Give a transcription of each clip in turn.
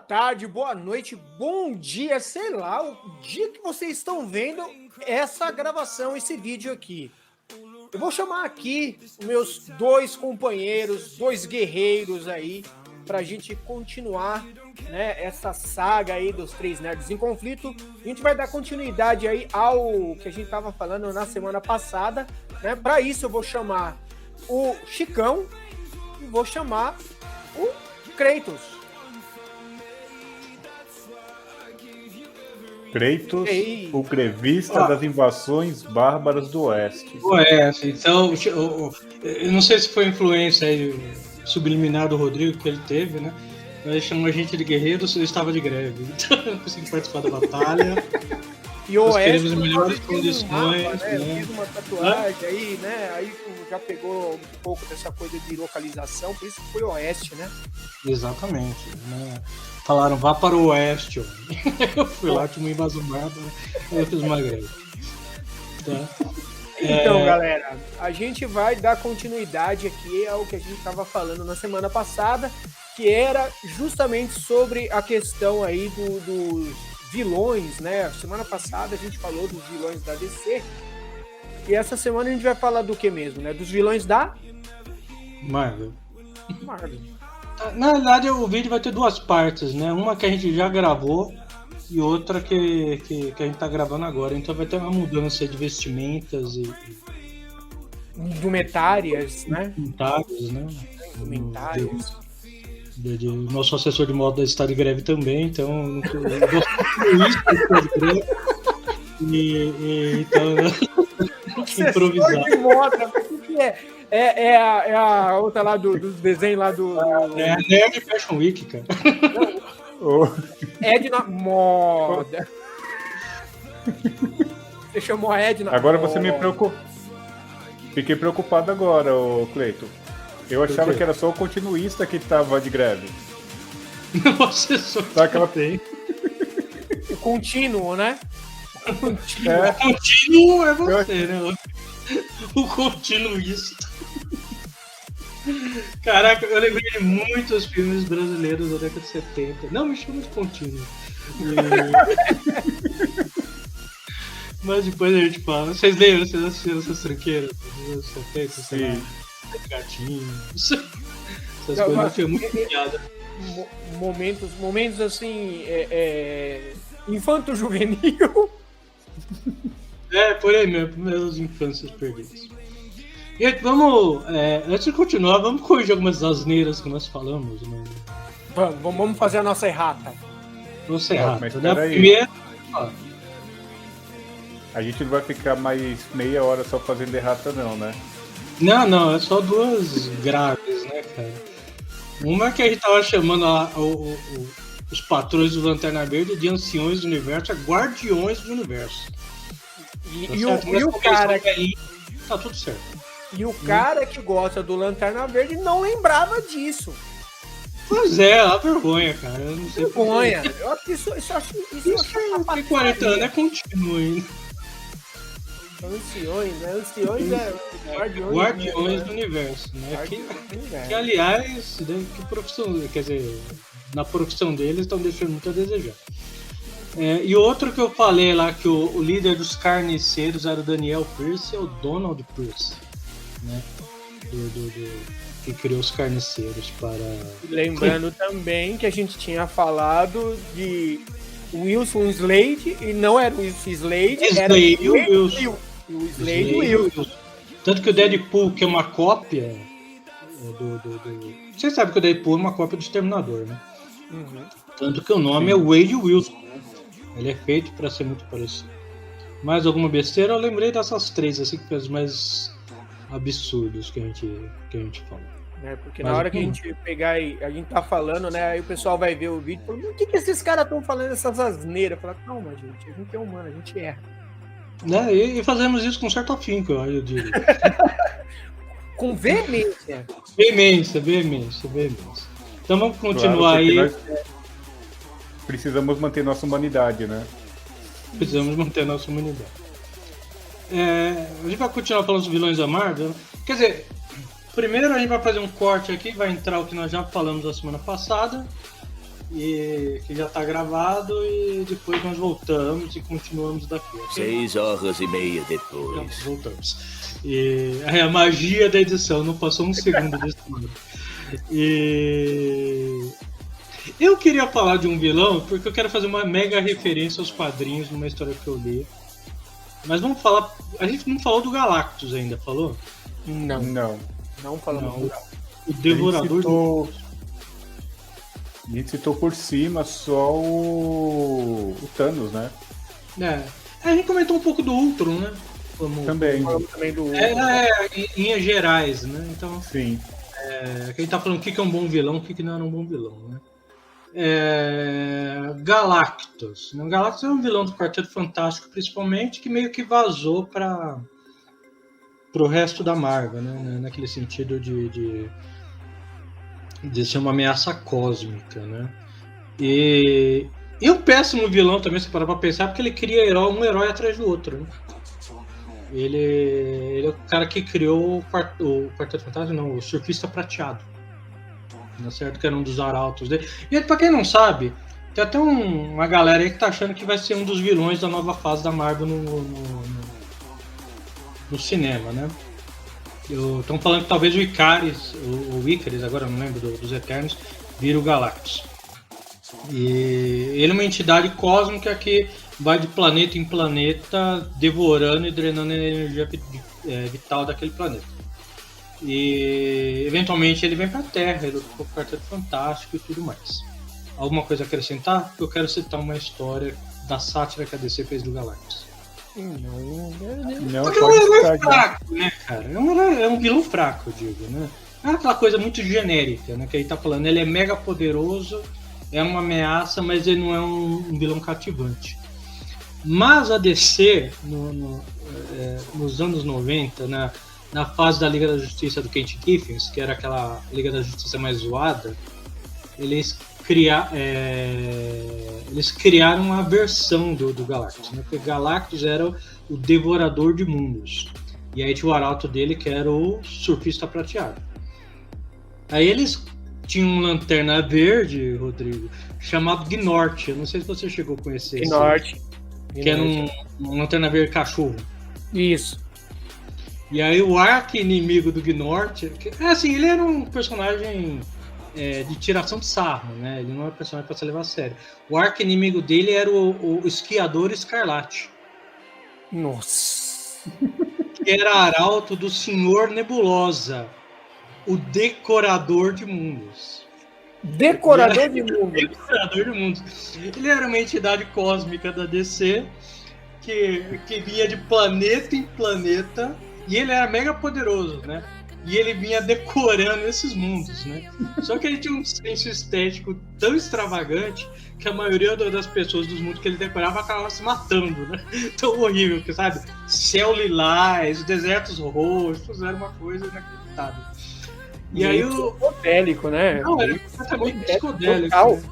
tarde, boa noite, bom dia, sei lá, o dia que vocês estão vendo essa gravação, esse vídeo aqui. Eu vou chamar aqui os meus dois companheiros, dois guerreiros aí, pra gente continuar, né, essa saga aí dos três nerds em conflito. A gente vai dar continuidade aí ao que a gente tava falando na semana passada, né? Para isso eu vou chamar o Chicão e vou chamar o Kratos. Kratos, o grevista das invasões bárbaras do Oeste. Oeste, então, eu não sei se foi influência aí subliminar do Rodrigo que ele teve, né? Ele chamou a gente de guerreiros, eu estava de greve, então eu consegui participar da batalha. E o Oeste, as melhores condições, mapa, né? Eu fiz uma tatuagem aí, né? Aí já pegou um pouco dessa coisa de localização, por isso que foi Oeste, né? Exatamente, né? Falaram, vá para o Oeste, eu fui lá, tinha uma invasão bárbara, eu fiz uma greve. Tá? Então, galera, a gente vai dar continuidade aqui ao que a gente estava falando na semana passada, que era justamente sobre a questão aí dos vilões, né? Semana passada a gente falou dos vilões da DC, e essa semana a gente vai falar do que mesmo, né? Dos vilões da Marvel. Marvel. Na verdade, o vídeo vai ter duas partes, né? Uma que a gente já gravou e outra que a gente tá gravando agora. Então vai ter uma mudança de vestimentas e indumentárias, né? Indumentários, né? Indumentárias. Nosso assessor de moda está de greve também, então eu gosto de greve. Então, improvisar. De moda, o que é? É a outra lá dos desenhos lá do. É a Nerd Fashion Week, cara. Edna Moda. Você chamou a Edna. Agora você me preocupou. Fiquei preocupado agora, ô Cleiton. Eu achava que era só o continuista que tava de greve. Você só aquela tem. O contínuo, né? O contínuo é você, né? O continuista. Caraca, eu lembrei de muitos filmes brasileiros da década de 70. Não me chama de contínuo. Mas depois a gente fala. Vocês lembram? Vocês assistiram essas tranqueiras dos anos 70? Sim. Gatinhos. Essas coisas foi muito piada. Momentos assim. Infanto-juvenil. Por aí mesmo, primeiras infâncias perdidas. E vamos, antes de continuar, vamos corrigir algumas asneiras que nós falamos. Né? Vamos fazer a nossa errata. Nossa errata, né? Primeiro. A gente não vai ficar mais meia hora só fazendo errata, não, né? Não, é só duas graves, né, cara? Uma que a gente tava chamando os patrões do Lanterna Verde de anciões do universo, guardiões do universo. E o cara que tá tudo certo. E o cara que gosta do Lanterna Verde não lembrava disso. Pois é, a vergonha, cara. Eu não sei vergonha. Eu acho que isso tem 40 anos, é contínuo ainda. Anciões Guardiões do universo, né? Que aliás, que profissão, quer dizer, na profissão deles estão deixando muito a desejar. E outro que eu falei lá, que o líder dos carniceiros era o Daniel Pearce, é o Donald Pearce, né? Que criou os carniceiros para... Lembrando também que a gente tinha falado de Wilson Slade, e não era o Wilson Slade, era o Wilson. O Slade e o Wilson. Tanto que o Deadpool, que é uma cópia Você sabe que o Deadpool é uma cópia do Exterminador, né? Uhum. Tanto que o nome é Wade Wilson, né? Ele é feito para ser muito parecido. Mais alguma besteira? Eu lembrei dessas três, assim, que os mais absurdos que a gente falou. Porque na hora que a gente pegar e a gente tá falando, né? Aí o pessoal vai ver o vídeo e fala, o que esses caras estão falando essas asneiras? Fala, calma, gente, a gente é humano, a gente erra. Né? E fazemos isso com certo afinco, eu diria. Com veemência. Veemência. Então vamos continuar aí. Precisamos manter nossa humanidade, né? Precisamos manter nossa humanidade. A gente vai continuar falando dos vilões da Marvel. Quer dizer, primeiro a gente vai fazer um corte aqui, vai entrar o que nós já falamos na semana passada. e que já tá gravado, e depois nós voltamos e continuamos daqui. Okay? 6h30 depois. Então, voltamos. E a magia da edição, não passou um segundo desse número. E eu queria falar de um vilão, porque eu quero fazer uma mega referência aos quadrinhos numa história que eu li. Mas vamos falar. A gente não falou do Galactus ainda, falou? Não. Não falamos. Não. O Devorador do. A gente citou por cima só o Thanos, né? A gente comentou um pouco do Ultron, né? Também. Falamos também do. Em linhas gerais, né? Então, Sim. quem tá falando o que é um bom vilão, o que não era um bom vilão, né? Galactus. O Galactus é um vilão do Quarteto Fantástico, principalmente, que meio que vazou para o resto da Marvel, né? Naquele sentido de ser uma ameaça cósmica, né? E um péssimo vilão também, se parar pra pensar, porque ele cria um herói atrás do outro, né? Ele é o cara que criou o Quarteto Fantástico, não, o Surfista Prateado. Não é certo? Que era um dos arautos dele. E pra quem não sabe, tem até uma galera aí que tá achando que vai ser um dos vilões da nova fase da Marvel no cinema, né? Estão falando que talvez o Icaris, agora eu não lembro dos Eternos, vira o Galactus. E ele é uma entidade cósmica que vai de planeta em planeta, devorando e drenando a energia vital daquele planeta. E eventualmente ele vem pra Terra, ele ocupa o Quarteto Fantástico e tudo mais. Alguma coisa a acrescentar? Eu quero citar uma história da sátira que a DC fez do Galactus. Não, porque é um herói fraco, né, cara? É um vilão fraco, eu digo, né? É aquela coisa muito genérica, né? Que ele tá falando, ele é mega poderoso, é uma ameaça, mas ele não é um vilão cativante. Mas a DC, nos anos 90, na fase da Liga da Justiça do Kent Giffen, que era aquela Liga da Justiça mais zoada, eles criaram uma versão do Galactus, né? Porque Galactus era o Devorador de Mundos. E aí tinha o arauto dele, que era o Surfista Prateado. Aí eles tinham um Lanterna Verde, Rodrigo, chamado Gnort. Eu não sei se você chegou a conhecer esse. Gnort. Que era um Lanterna Verde cachorro. Isso. E aí o arqui-inimigo do Gnort... ele era um personagem de tiração de sarro, né? Ele não era um personagem para se levar a sério. O arqui-inimigo dele era o Esquiador Escarlate. Nossa. Que era arauto do Senhor Nebulosa, o Decorador de Mundos. Decorador de Mundos. Decorador de Mundos. Ele era uma entidade cósmica da DC que vinha de planeta em planeta, e ele era mega poderoso, né? E ele vinha decorando esses mundos, né? Só que ele tinha um senso estético tão extravagante que a maioria das pessoas dos mundos que ele decorava acabava se matando, né? Tão horrível, que sabe? Céu lilás, desertos roxos, era uma coisa inacreditável. E aí psicodélico, né? Não, era completamente psicodélico. Né?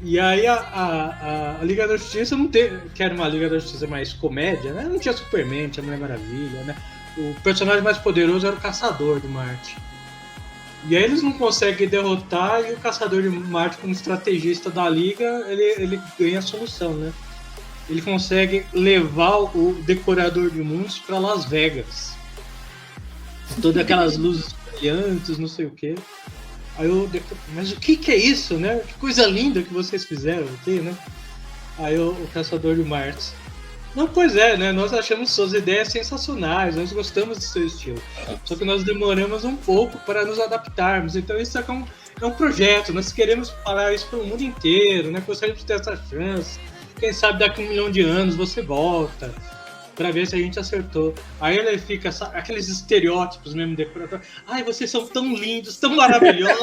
E aí a Liga da Justiça não teve, que era uma Liga da Justiça mais comédia, né? Não tinha Superman, tinha Mulher Maravilha, né? O personagem mais poderoso era o Caçador de Marte. E aí eles não conseguem derrotar, e o Caçador de Marte, como estrategista da Liga, ele ganha a solução, né? Ele consegue levar o Decorador de Mundos para Las Vegas. Todas aquelas luzes brilhantes, não sei o quê. Aí mas o que é isso, né? Que coisa linda que vocês fizeram aqui, né? Aí o Caçador de Marte. Não, pois é, né? Nós achamos suas ideias sensacionais, nós gostamos do seu estilo. Só que nós demoramos um pouco para nos adaptarmos. Então isso é um projeto, nós queremos falar isso para o mundo inteiro, né? Gostaríamos de ter essa chance. Quem sabe daqui a 1 milhão de anos você volta para ver se a gente acertou. Aí ele fica, aqueles estereótipos mesmo decorador. Ai, vocês são tão lindos, tão maravilhosos.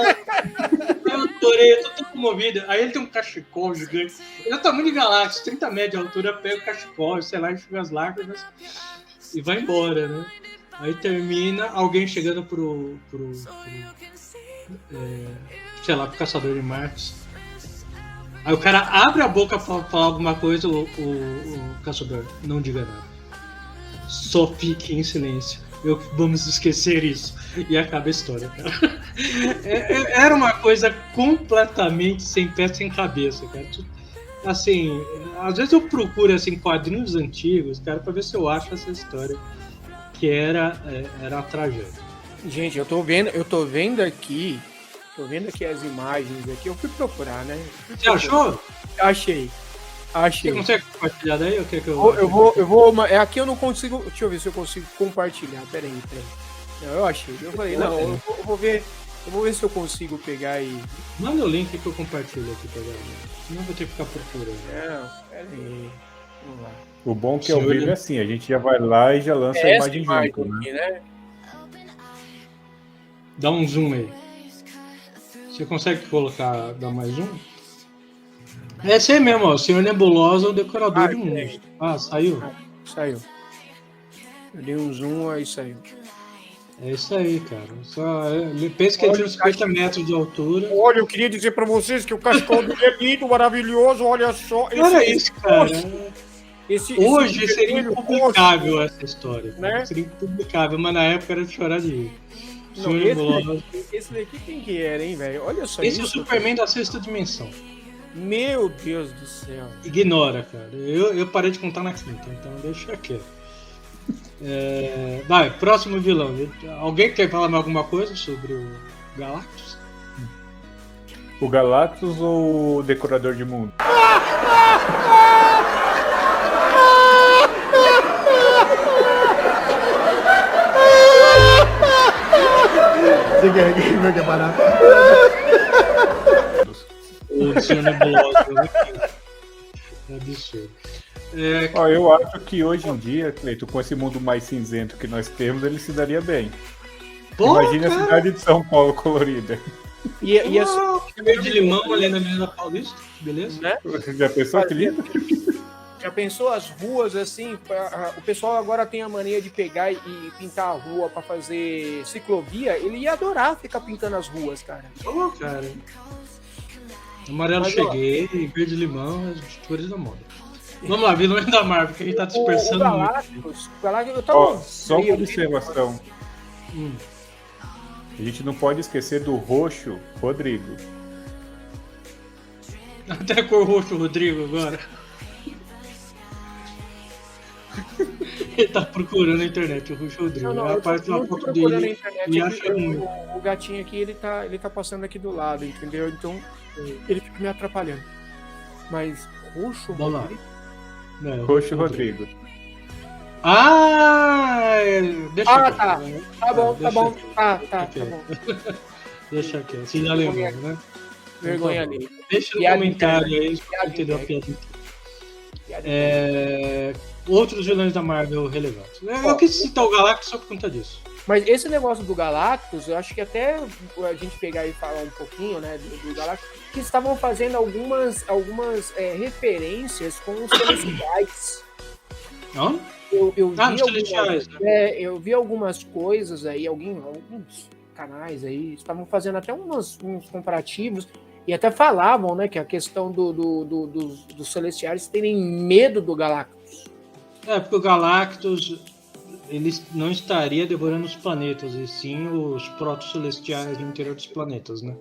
Eu adorei, eu tô tão comovido. Aí ele tem um cachecol gigante. Ele é o tamanho de Galactus, 30 metros de altura, pega o cachecol, sei lá, enxuga as lágrimas e vai embora, né? Aí termina alguém chegando pro Caçador de Marte. Aí o cara abre a boca pra falar alguma coisa, o Caçador, não diga nada. Só fique em silêncio. Vamos esquecer isso. E acaba a história, cara. Era uma coisa completamente sem pé, sem cabeça, cara. Assim, às vezes eu procuro assim, quadrinhos antigos, cara, pra ver se eu acho essa história que era a tragédia. Gente, eu tô vendo aqui as imagens aqui, eu fui procurar, né? Você achou? Achei. Você consegue compartilhar daí? Ou quer que eu Aqui eu não consigo. Deixa eu ver se eu consigo compartilhar. Peraí. Não, eu achei. Eu falei, não, eu vou ver se eu consigo pegar e. Manda o link que eu compartilho aqui pra galera. Senão eu vou ter que ficar procurando. Não, peraí. Vamos lá. O bom que é o vídeo é assim, a gente já vai lá e já lança a imagem junto, aqui, né? Dá um zoom aí. Você consegue dar mais um? É esse aí mesmo, ó. O Senhor Nebulosa, o decorador de mundos. Ah, saiu? Saiu. Eu dei um zoom, aí saiu. É isso aí, cara. Pensa que ele tinha uns 50 metros de altura. Olha, eu queria dizer pra vocês que o cachecol dele é lindo, maravilhoso, olha só. Olha isso, cara. Hoje seria impublicável essa história. Né? Seria impublicável, mas na época era de chorar de rir. Esse daqui quem que era, hein, velho? Olha só isso. Esse é o Superman da sexta dimensão. Meu Deus do céu. Ignora, cara. Eu parei de contar na quinta, então deixa quieto. Vai, próximo vilão. Alguém quer falar mais alguma coisa sobre o Galactus? O Galactus ou o Decorador de Mundo? Você quer parar? O Senhor Nebulosa. É absurdo. Eu acho que hoje em dia, Cleito, com esse mundo mais cinzento que nós temos, ele se daria bem. Imagine a cidade de São Paulo colorida. E de limão ali na Avenida Paulista, beleza? Né? Já pensou que lindo? Já pensou as ruas assim? O pessoal agora tem a mania de pegar e pintar a rua pra fazer ciclovia. Ele ia adorar ficar pintando as ruas, cara. Cara. Amarelo cheguei, verde limão, as cores da moda. Vamos lá, vilões da Marvel, que a gente tá dispersando o Galactus, eu tava... Só uma observação. A gente não pode esquecer do roxo Rodrigo. Até cor roxo Rodrigo agora. Ele tá procurando na internet o roxo Rodrigo. Não, aparece uma foto dele e acha muito. O gatinho aqui, ele tá passando aqui do lado, entendeu? Então, ele fica me atrapalhando. Mas roxo Rodrigo? Roxo Rodrigo. Deixa tá. Tá bom. Tá bom. Deixa aqui. Você já lembrou, né? Vergonha ali. Deixa no comentário aí pra entender a piada. Outros vilões da Marvel relevantes. Eu quis citar o Galactus só por conta disso. Mas esse negócio do Galactus, eu acho que até a gente pegar e falar um pouquinho, né, do Galactus, que estavam fazendo algumas referências com os celestiais. Não? Eu vi algumas coisas aí, alguns canais aí, estavam fazendo até uns comparativos e até falavam, né, que a questão dos celestiais terem medo do Galactus. Porque o Galactus ele não estaria devorando os planetas, e sim os proto-celestiais no interior dos planetas, né?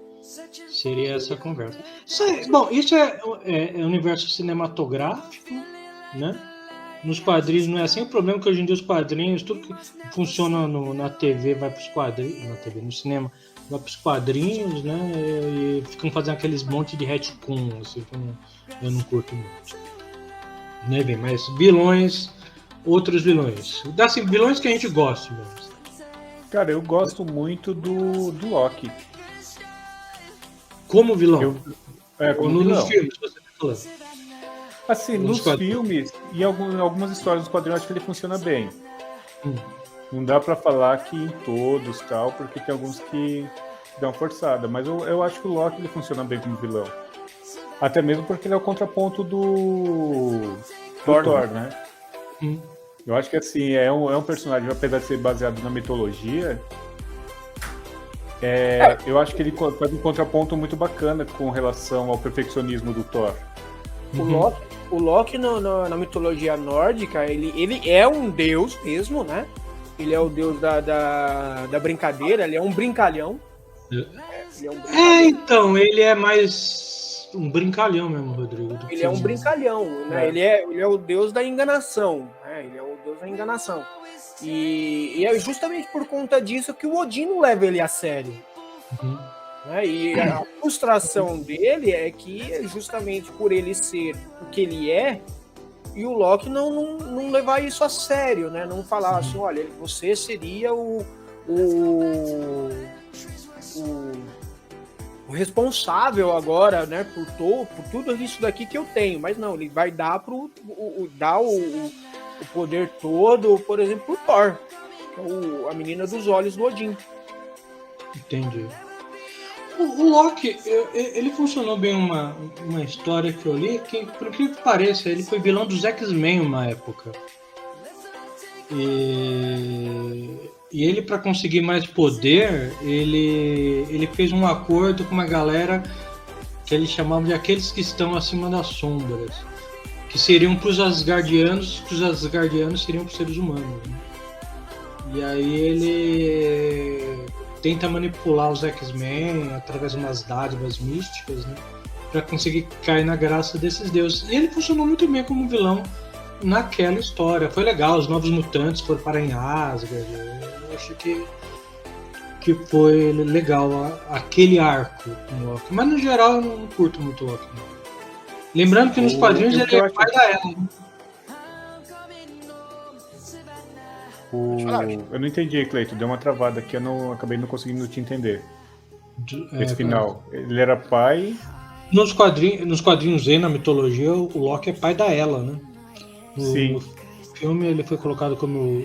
Seria essa conversa. Isso é universo cinematográfico, né? Nos quadrinhos não é assim. O problema é que hoje em dia os quadrinhos, tudo que funciona na TV vai para os quadrinhos, no cinema vai para os quadrinhos, né? E ficam fazendo aqueles monte de retcon, assim, que eu não curto muito. Né, bem, mas outros vilões. Assim, vilões que a gente gosta mesmo. Cara, eu gosto muito do Loki. Como vilão? Como vilão. Nos filmes, você tá falando. Assim, nos filmes e algumas histórias dos quadrinhos, acho que ele funciona bem. Não dá pra falar que em todos, tal, porque tem alguns que dão forçada. Mas eu acho que o Loki ele funciona bem como vilão. Até mesmo porque ele é o contraponto do Thor, né? Eu acho que assim, é um personagem, apesar de ser baseado na mitologia, eu acho que ele faz um contraponto muito bacana com relação ao perfeccionismo do Thor. O Loki na mitologia nórdica, ele é um deus mesmo, né? ele é o deus da brincadeira, ele é um brincalhão. Ele é um brincalhão. Então, ele é mais um brincalhão mesmo, Rodrigo. Ele é um brincalhão, né? Ele é o deus da enganação, né? Ele é o deus da enganação. E é justamente por conta disso que o Odin não leva ele a sério. Uhum. Né? E a frustração dele é que justamente por ele ser o que ele é, e o Loki não levar isso a sério, né? Não falar assim, olha, você seria o responsável agora, né, por tudo isso daqui que eu tenho, mas não, ele vai dar o poder todo, por exemplo, pro Thor, a menina dos olhos do Odin. Entendi. O Loki, ele funcionou bem uma história que eu li, que por que pareça, ele foi vilão dos X-Men uma época. E ele, para conseguir mais poder, ele fez um acordo com uma galera que eles chamavam de aqueles que estão acima das sombras, que seriam para os Asgardianos, que os Asgardianos seriam para os seres humanos. Né? E aí ele tenta manipular os X-Men através de umas dádivas místicas, né, para conseguir cair na graça desses deuses. E ele funcionou muito bem como vilão naquela história. Foi legal, os Novos Mutantes foram para em Asgard. Eu acho que foi legal aquele arco no Loki. Mas no geral eu não curto muito o Loki. Não. Lembrando que nos quadrinhos ele é pai da Ela. Eu não entendi, Cleiton. Deu uma travada aqui, acabei não conseguindo te entender. Esse final. Ele era pai... Nos quadrinhos Z, na mitologia, o Loki é pai da Ela, né? No filme ele foi colocado como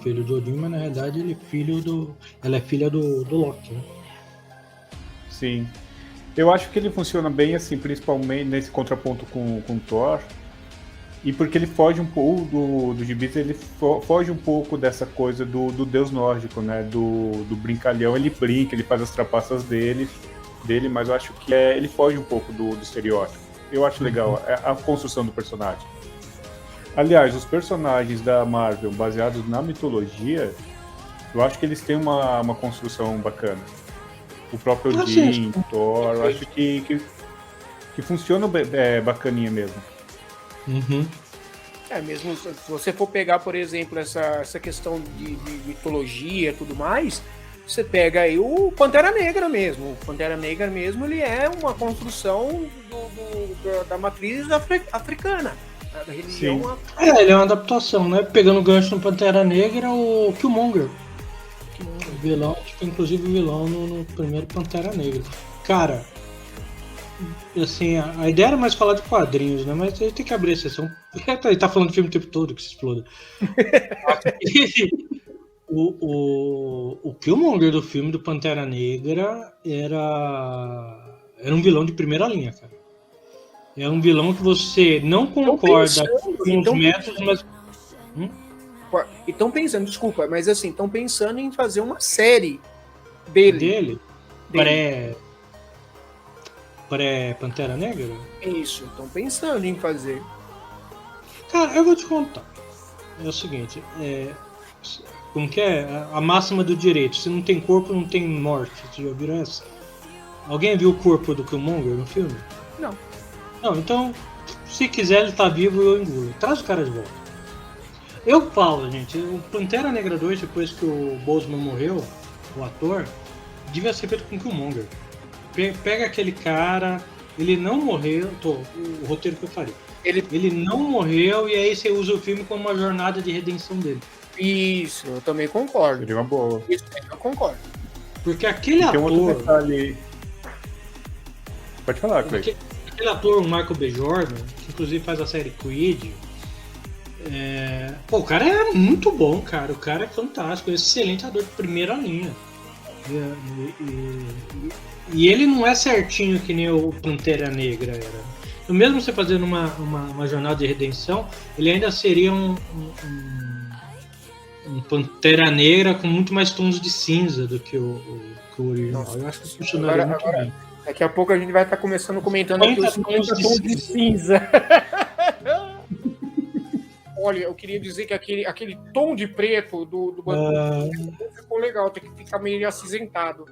filho do Odin, mas na realidade ela é filha do Loki, né? Sim. Eu acho que ele funciona bem assim, principalmente nesse contraponto com Thor. E porque ele foge um pouco do gibis, ele foge um pouco dessa coisa do deus nórdico, né? Do brincalhão, ele brinca, ele faz as trapaças dele, mas eu acho que ele foge um pouco do estereótipo. Eu acho legal a construção do personagem. Aliás, os personagens da Marvel baseados na mitologia, eu acho que eles têm uma construção bacana. O próprio Odin, Thor, eu acho que funciona bacaninha mesmo. Uhum. Mesmo se você for pegar, por exemplo, essa questão de mitologia e tudo mais, você pega aí o Pantera Negra mesmo. O Pantera Negra mesmo, ele é uma construção da matriz africana, da religião. Ele é uma adaptação, né? Pegando o gancho no Pantera Negra, o Killmonger. O vilão, inclusive o vilão no primeiro Pantera Negra. Cara, assim, a ideia era mais falar de quadrinhos, né? Mas a gente tem que abrir a sessão. Ele tá falando do filme o tempo todo, que se exploda. O Killmonger do filme do Pantera Negra era um vilão de primeira linha, cara. É um vilão que você não concorda com os métodos, mas... Estão pensando, desculpa, mas assim, estão pensando em fazer uma série dele. Pré-Pantera Negra? Isso, estão pensando em fazer. Cara, eu vou te contar. É o seguinte, como que é? A máxima do direito. Se não tem corpo, não tem morte. Vocês já viram essa? Alguém viu o corpo do Killmonger no filme? Não. Não, então, se quiser ele tá vivo, eu engulo. Traz o cara de volta. Eu falo, gente, o Pantera Negra 2, depois que o Boseman morreu, o ator, devia ser feito com o Killmonger. Pega aquele cara, ele não morreu, o roteiro que eu faria. Ele não morreu e aí você usa o filme como uma jornada de redenção dele. Isso, eu também concordo. Seria uma boa. Isso eu concordo. Porque aquele ator... Tem um outro detalhe... Pode falar, Cleiton. Aquele ator, o Michael B. Jordan, que inclusive faz a série Creed, o cara é muito bom, cara. O cara é fantástico, é um excelente ator de primeira linha. E ele não é certinho que nem o Pantera Negra era. Então, mesmo você fazendo uma jornada de redenção, ele ainda seria um Pantera Negra com muito mais tons de cinza do que o original. Nossa, eu acho que funcionaria muito bem. Daqui a pouco a gente vai estar começando comentando aqui os tons de cinza. Olha, eu queria dizer que aquele tom de preto do banco ficou legal, tem que ficar meio acinzentado.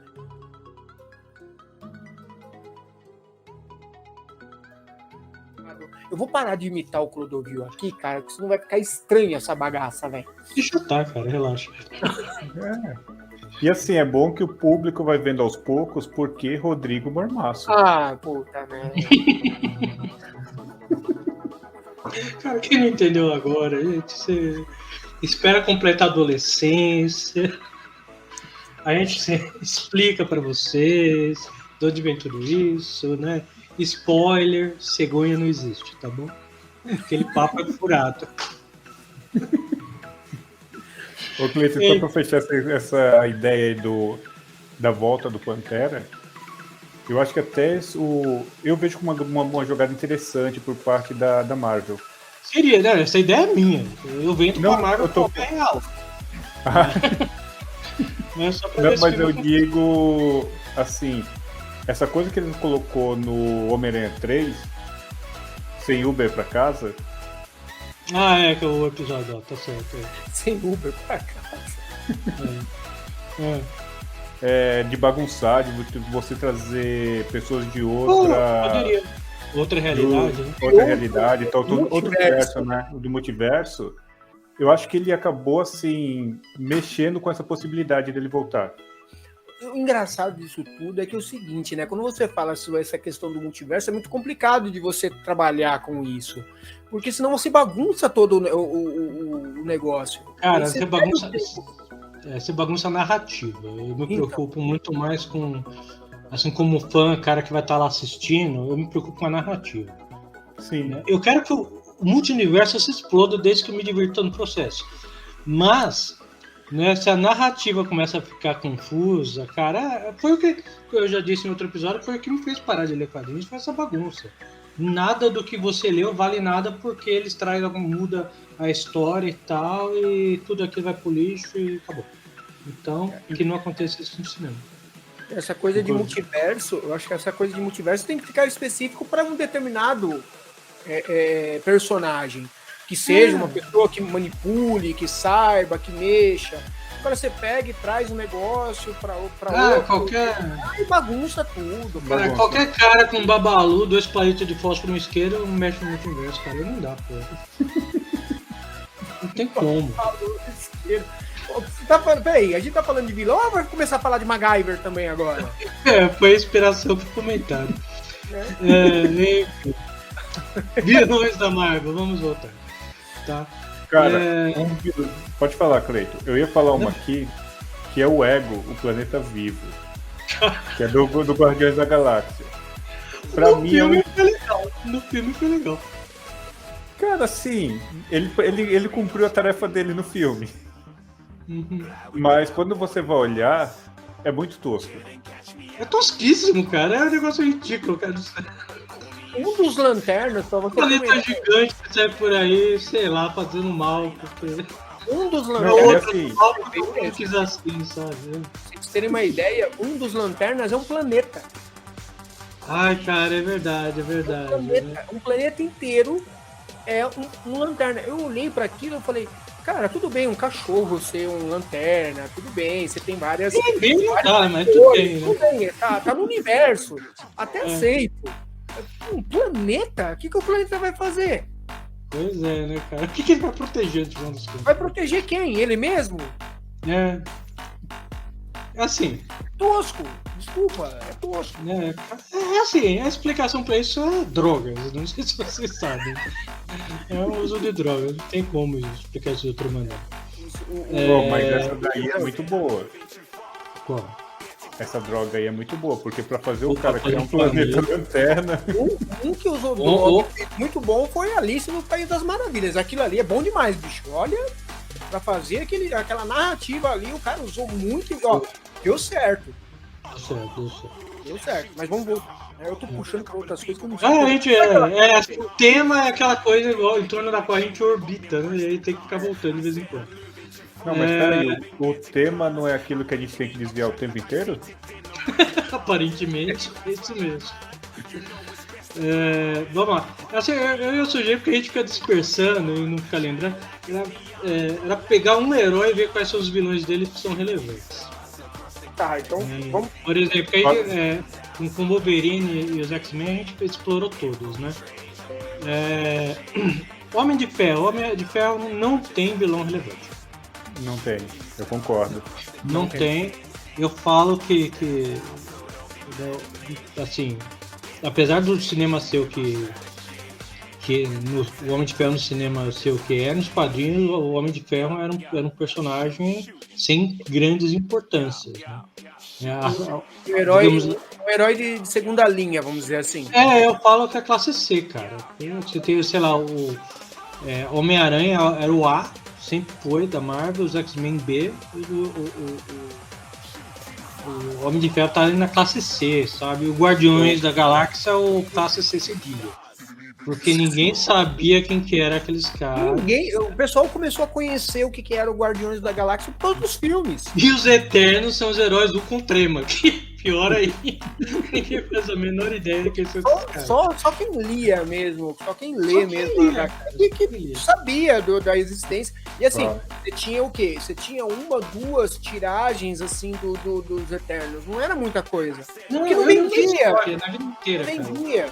Eu vou parar de imitar o Clodovil aqui, cara, porque senão vai ficar estranho essa bagaça, velho. Deixa eu tá, cara, relaxa. E assim, é bom que o público vai vendo aos poucos porque Rodrigo Mormaço. Ah, puta merda. Cara, quem não entendeu agora, gente, você espera completar a adolescência, a gente explica pra vocês de onde vem tudo isso, né? Spoiler, cegonha não existe, tá bom? Aquele papo é furado. Ô, Cleiton, só pra fechar essa ideia aí da volta do Pantera, eu acho que até eu vejo como uma jogada interessante por parte da Marvel. Seria, né? Essa ideia é minha. Eu vendo com a Marvel é real. Não é só pra Não, mas eu digo, assim, essa coisa que ele colocou no Homem-Aranha 3, sem Uber pra casa... Ah, é, que é o episódio, ó, tá certo. Sem Uber pra casa. De bagunçar, de você trazer pessoas de outra... Poderia. Outra realidade, né? Outra realidade, então, outro universo, né? Do multiverso. Eu acho que ele acabou, assim, mexendo com essa possibilidade dele voltar. O engraçado disso tudo é que é o seguinte, né? Quando você fala sobre essa questão do multiverso, é muito complicado de você trabalhar com isso. Porque senão você bagunça todo o negócio. Cara, você bagunça a narrativa. Eu me preocupo muito mais com... Assim, como fã, cara que vai estar lá assistindo, eu me preocupo com a narrativa. Sim. Né? Eu quero que o multiverso se exploda desde que eu me divirta no processo. Mas... Né, se a narrativa começa a ficar confusa, cara, foi o que eu já disse em outro episódio, foi o que me fez parar de ler quadrinhos, foi essa bagunça. Nada do que você leu vale nada porque eles trazem, muda a história e tal, e tudo aquilo vai pro lixo e acabou. Então, que não aconteça isso no cinema. Essa coisa de multiverso, eu acho que essa coisa de multiverso tem que ficar específico para um determinado personagem. Que seja uma pessoa que manipule, que saiba, que mexa. Agora você pega e traz um negócio pra outro. Qualquer... Aí bagunça tudo. Cara, qualquer cara com babalu, 2 palitos de fósforo no isqueiro, mexe no multiverso, cara. Não dá, pô. Não tem como. Peraí, a gente tá falando de vilão ou vai começar a falar de MacGyver também agora? Foi a inspiração pro comentário. Enfim. Vilões da Marvel, vamos voltar. Tá. Cara, pode falar, Cleiton. Eu ia falar uma aqui, que é o Ego, o planeta vivo. Que é do Guardiões da Galáxia. Pra mim No filme foi legal. Cara, assim, ele cumpriu a tarefa dele no filme. Uhum. Mas quando você vai olhar, é muito tosco. É tosquíssimo, cara. É um negócio ridículo, cara. Um dos lanternas, pra você planeta gigante que sai por aí, sei lá, fazendo mal, porque... Um dos Não, lanternas... assim, mal porque eu quis assim, sabe? Pra vocês terem uma ideia, um dos lanternas é um planeta. Ai, cara, é verdade. Um planeta inteiro é um lanterna. Eu olhei pra aquilo e falei, cara, tudo bem, um cachorro ser um lanterna, tudo bem, você tem várias... Mas tudo bem, né? Tudo bem, tá no universo, até aceito. Um planeta? O que o planeta vai fazer? Pois é, né, cara? O que ele vai proteger de vamos contas? Vai proteger quem? Ele mesmo? É assim. Tosco. Desculpa, é tosco. É assim, a explicação pra isso é drogas. Não sei se vocês sabem. É o uso de drogas. Não tem como explicar isso de outra maneira. Mas essa daí é muito boa. Qual? Essa droga aí é muito boa, porque pra fazer o cara criar um planeta lanterna... Um que usou droga muito bom foi Alice no País das Maravilhas. Aquilo ali é bom demais, bicho. Olha, pra fazer aquela narrativa ali, o cara usou muito... Ó, deu certo. Deu certo, mas vamos voltar. Eu tô puxando pra outras coisas que eu não sei. O tema é aquela coisa igual em torno da qual a gente orbita, né? E aí tem que ficar voltando de vez em quando. Não, mas peraí, o tema não é aquilo que a gente tem que desviar o tempo inteiro? Aparentemente, é isso mesmo. Vamos lá. Assim, eu sugeri porque a gente fica dispersando e não fica lembrando. Era pegar um herói e ver quais são os vilões dele que são relevantes. Tá, então vamos. Por exemplo, aí, com o Wolverine e os X-Men a gente explorou todos, né? Homem de Ferro não tem vilão relevante. Não tem, eu concordo. Não tem. Eu falo que assim, apesar do cinema ser o o Homem de Ferro no cinema ser o que é, nos quadrinhos o Homem de Ferro era um personagem sem grandes importâncias, né? Um herói, digamos, um herói de segunda linha, vamos dizer assim. eu falo que é classe C, cara. Você tem, sei lá, o Homem-Aranha era o A, sempre foi, da Marvel, os X-Men B, e o Homem de Ferro tá ali na classe C, sabe? O Guardiões da Galáxia é o classe C cedilha. Porque ninguém sabia quem que era aqueles caras. O pessoal começou a conhecer o que era o Guardiões da Galáxia por todos os filmes. E os Eternos são os heróis do Contrema, que pior aí. Ninguém faz a menor ideia do que são esses caras. Só quem lia mesmo, só quem lê mesmo. Que sabia da existência. E assim, você tinha o quê? Você tinha 1, 2 tiragens assim dos Eternos. Não era muita coisa. Porque não vendia. Na vida inteira, não vendia.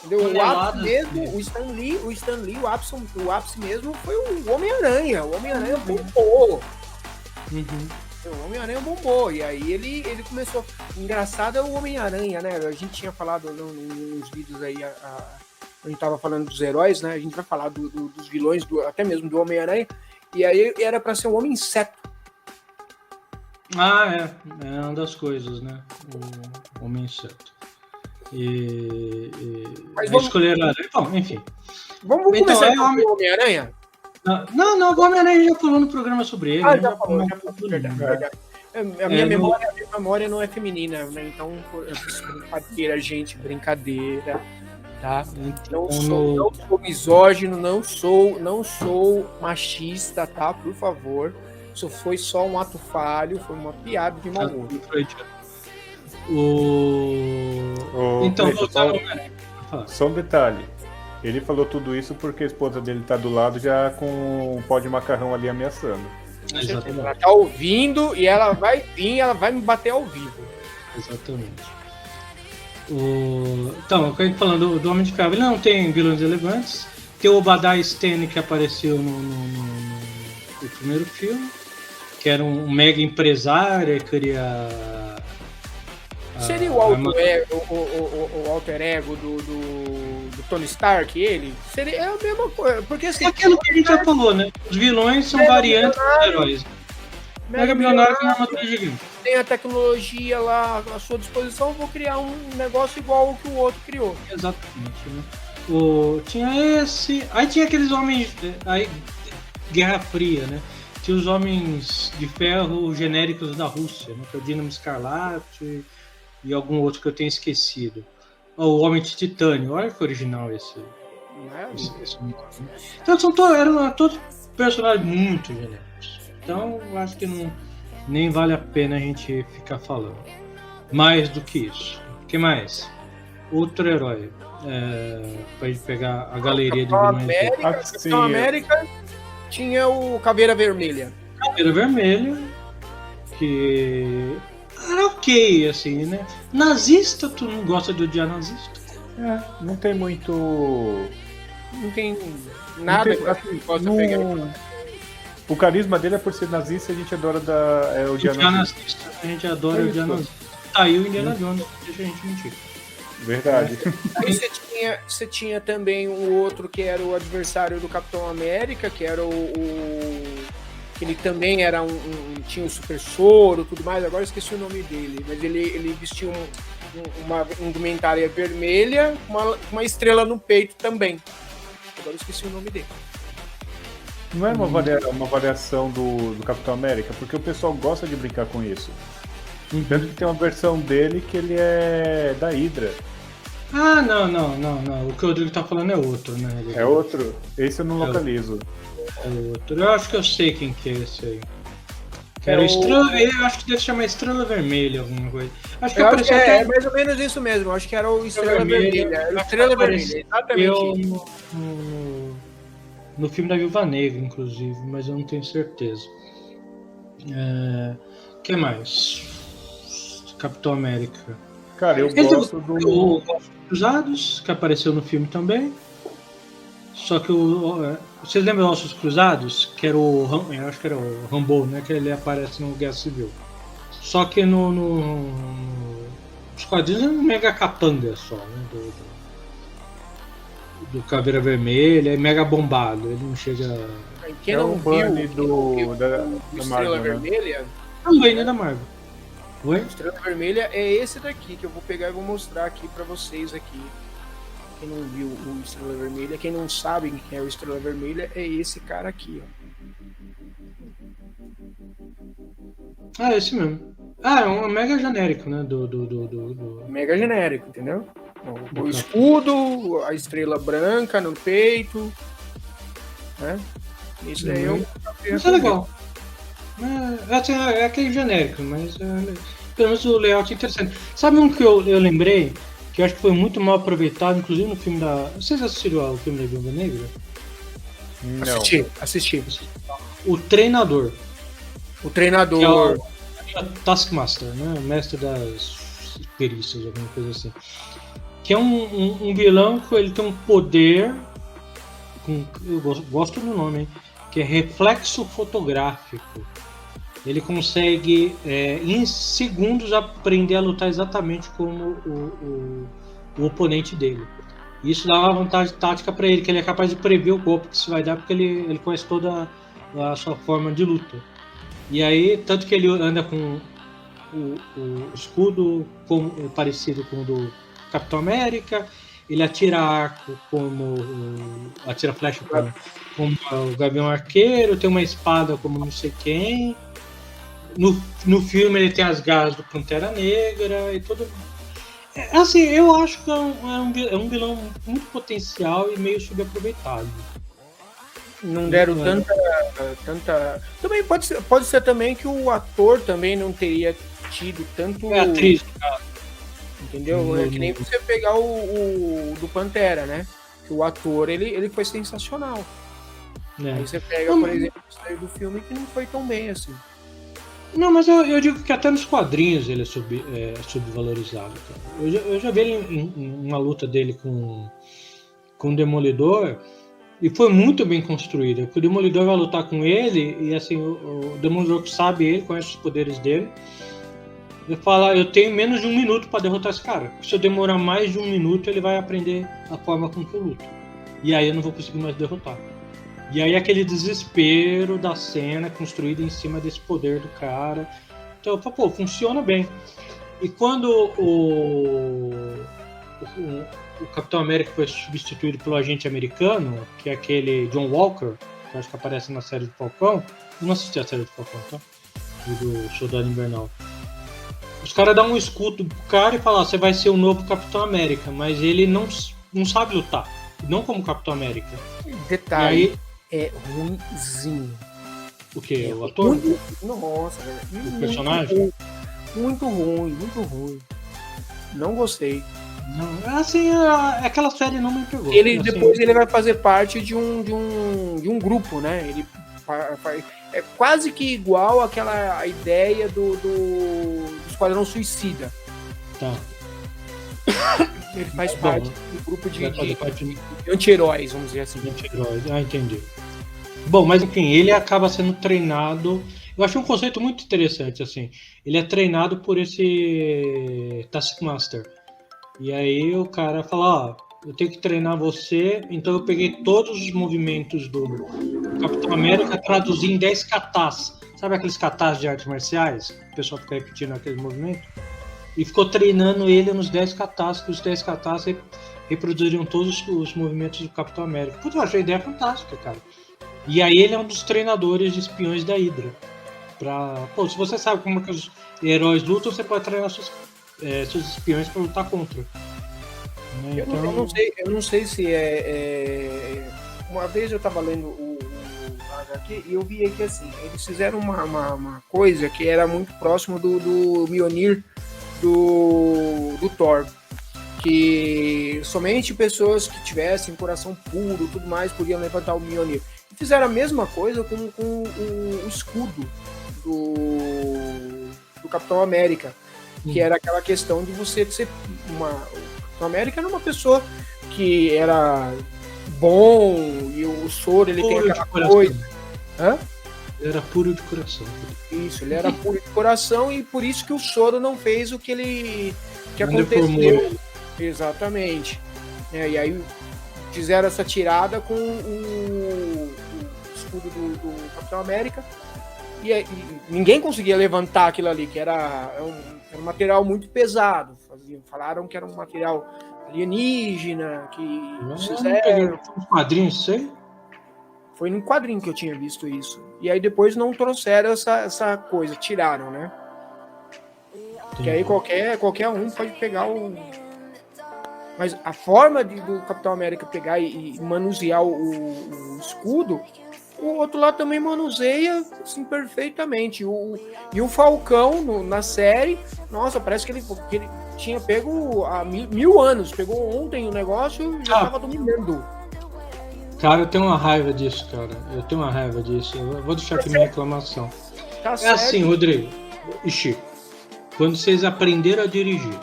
Entendeu? O ápice mesmo, o Stan Lee, o ápice mesmo foi o Homem-Aranha. O Homem-Aranha bombou. O Homem-Aranha bombou. E aí ele começou. Engraçado é o Homem-Aranha, né? A gente tinha falado nos vídeos aí, a gente tava falando dos heróis, né? A gente vai falar dos vilões, até mesmo do Homem-Aranha. E aí era pra ser o Homem-Inseto. É uma das coisas, né? O Homem-Inseto. Mas vamos escolher a aranha. Bom, enfim. Vamos começar com o Homem-Aranha? Não, o Homem-Aranha já falou no programa sobre ele. Já falou, verdade. A minha memória não é feminina, né? Então, brincadeira, tá? Não sou misógino, não sou machista, tá? Por favor. Isso foi só um ato falho, foi uma piada de mau gosto. Então, só um detalhe. Ele falou tudo isso porque a esposa dele tá do lado já com um pó de macarrão ali ameaçando. Exatamente. Ela tá ouvindo e ela vai vir, ela vai me bater ao vivo. Exatamente. Então, falando do Homem de Ferro, ele não tem vilões relevantes. Tem o Obadiah Stane que apareceu no primeiro filme, que era um mega empresário, queria... Seria o alter ego do Tony Stark, ele? Seria a mesma coisa. Porque assim. É aquilo que a gente já falou, né? Os vilões são variantes dos heróis. Mega milionário com armadura gigante. Tem a tecnologia lá à sua disposição, vou criar um negócio igual ao que o outro criou. Exatamente, né? Tinha esse. Aí tinha aqueles homens. Aí, Guerra Fria, né? Tinha os homens de ferro genéricos da Rússia, né? Que é o Dínamo Escarlate. E algum outro que eu tenho esquecido. O Homem de Titânio. Olha que original esse. Então eram todos personagens muito genéricos. Então eu acho que nem vale a pena a gente ficar falando. Mais do que isso. O que mais? Outro herói. Pra gente pegar a galeria de vilões. Capitão América tinha o Caveira Vermelha. Caveira Vermelha. Que... era ok, assim, né? Nazista, tu não gosta de odiar nazista? Não tem muito... Não tem nada que assim, o carisma dele é por ser nazista, a gente adora odiar nazista. A gente adora odiar nazista. Tá aí o Indiana Jones, deixa a gente mentir. Verdade. Aí você tinha também o outro que era o adversário do Capitão América, que era que ele também era tinha um super soro e tudo mais, agora eu esqueci o nome dele, mas ele vestia uma indumentária vermelha, uma estrela no peito também. Agora eu esqueci o nome dele. Não era uma variação do Capitão América, porque o pessoal gosta de brincar com isso. Tanto que tem uma versão dele que ele é da Hydra. Não. O que o Rodrigo tá falando é outro, né? É outro? Esse eu não localizo. É outro. Eu acho que eu sei quem que é esse aí. Que era Estrela, eu acho que deve chamar Estrela Vermelha, alguma coisa. Acho que Eu acho apareceu que até é mais ou menos isso mesmo. Eu acho que era o Estrela Vermelha. Era o Estrela Vermelha, exatamente. No filme da Viúva Negra, inclusive, mas eu não tenho certeza. O que mais? Capitão América. Cara, eu Ele gosto tem do. Ossos Cruzados, que apareceu no filme também. Só que vocês lembram Ossos Cruzados? Que era eu acho que era o Rambo, né? Que ele aparece no Guerra Civil. Só que nos quadrinhos é um mega capanga só, né? Do Caveira Vermelha, é mega bombado. Ele não chega. Quem É não o viu Bunny da Estrela Marvel, né? Vermelha, É o Bane da Marvel. Oi? Estrela Vermelha é esse daqui que eu vou pegar e vou mostrar aqui pra vocês aqui. Quem não viu o Estrela Vermelha, quem não sabe quem é o Estrela Vermelha, é esse cara aqui, ó. Ah, esse mesmo. Ah, é um mega genérico, né? Do... Mega genérico, entendeu? O escudo, a estrela branca no peito, né? Isso daí Isso é legal. É aquele genérico, mas pelo menos o layout é interessante. Sabe um que eu lembrei? Que eu acho que foi muito mal aproveitado, inclusive no filme da... Vocês assistiram ao filme da Viúva Negra? Não. Assisti. O Treinador. O Treinador. Que é o Taskmaster, né? O mestre das perícias, alguma coisa assim. Que é um vilão que ele tem um poder... eu gosto do nome, hein? Que é reflexo fotográfico. Ele consegue, em segundos, aprender a lutar exatamente como o oponente dele. Isso dá uma vantagem tática para ele, que ele é capaz de prever o golpe que se vai dar, porque ele conhece toda a sua forma de luta. E aí, tanto que ele anda com o escudo parecido com o do Capitão América, ele atira arco atira flecha como o Gavião Arqueiro, tem uma espada como não sei quem. No filme ele tem as garras do Pantera Negra e tudo. Assim, eu acho que é um vilão muito potencial e meio subaproveitado. Não deram tanta. Também pode ser também que o ator também não teria tido tanto. É atriz, entendeu? É que nem você pegar o do Pantera, né? Que o ator ele foi sensacional. Aí você pega, por exemplo, o do filme que não foi tão bem assim. Não, mas eu digo que até nos quadrinhos ele é subvalorizado. Cara. Eu já vi ele em uma luta dele com o Demolidor e foi muito bem construída. Porque o Demolidor vai lutar com ele e assim, o Demolidor sabe ele, conhece os poderes dele. Ele fala, eu tenho menos de 1 minuto para derrotar esse cara. Se eu demorar mais de 1 minuto, ele vai aprender a forma com que eu luto. E aí eu não vou conseguir mais derrotar. E aí aquele desespero da cena construída em cima desse poder do cara. Então eu falo, pô, funciona bem. E quando o Capitão América foi substituído pelo agente americano, que é aquele John Walker, que eu acho que aparece na série do Falcão. Eu não assisti a série do Falcão, tá? E do Soldado Invernal. Os caras dão um escudo pro cara e falam, você vai ser o novo Capitão América, mas ele não sabe lutar. Não como Capitão América. Detalhe, aí, é ruimzinho. O quê? O ator? Nossa, velho. O personagem? Muito ruim. Não gostei. Não, assim, aquela série não me pegou. Depois ele vai fazer parte de um grupo, né? Ele é quase que igual àquela ideia do Esquadrão Suicida. Tá. Ele faz parte do grupo de anti-heróis, vamos dizer assim. Anti-heróis, entendi. Bom, mas enfim, ele acaba sendo treinado. Eu achei um conceito muito interessante, assim. Ele é treinado por esse Taskmaster. E aí o cara fala, ó, eu tenho que treinar você, então eu peguei todos os movimentos do Capitão América, traduzi em 10 katas. Sabe aqueles katas de artes marciais? O pessoal fica repetindo aqueles movimentos. E ficou treinando ele nos 10 katas, que os 10 katas reproduziriam todos os movimentos do Capitão América. Puta, eu achei a ideia fantástica, cara. E aí ele é um dos treinadores de espiões da Hydra. Pô, se você sabe como é que os heróis lutam, você pode treinar seus espiões para lutar contra. Né? Eu não sei se uma vez eu estava lendo a aqui, eu vi aqui assim, eles fizeram uma coisa que era muito próximo do Mjolnir do Thor, que somente pessoas que tivessem coração puro, tudo mais, podiam levantar o Mjolnir. E fizeram a mesma coisa com o escudo do Capitão América, que era aquela questão de você ser o Capitão América era uma pessoa que era bom, e o soro, ele tem aquela coisa. Hã? Ele era puro de coração. Isso, ele era puro de coração, e por isso que o soro não fez o que aconteceu. Exatamente. E aí fizeram essa tirada com o escudo do Capitão América, e ninguém conseguia levantar aquilo ali, que era um material muito pesado. Falaram que era um material alienígena, que fizeram uns quadrinhos, sei. Foi num quadrinho que eu tinha visto isso. E aí depois não trouxeram essa coisa, tiraram, né? Que aí qualquer um pode pegar o... Mas a forma do Capitão América pegar e manusear o escudo, o outro lá também manuseia assim, perfeitamente. E o Falcão, na série, nossa, parece que ele tinha pego há 1000 anos. Pegou ontem o negócio e já tava dominando. Cara, eu tenho uma raiva disso, cara. Eu vou deixar aqui minha reclamação. Tá certo. Assim, Rodrigo e Chico. Quando vocês aprenderam a dirigir,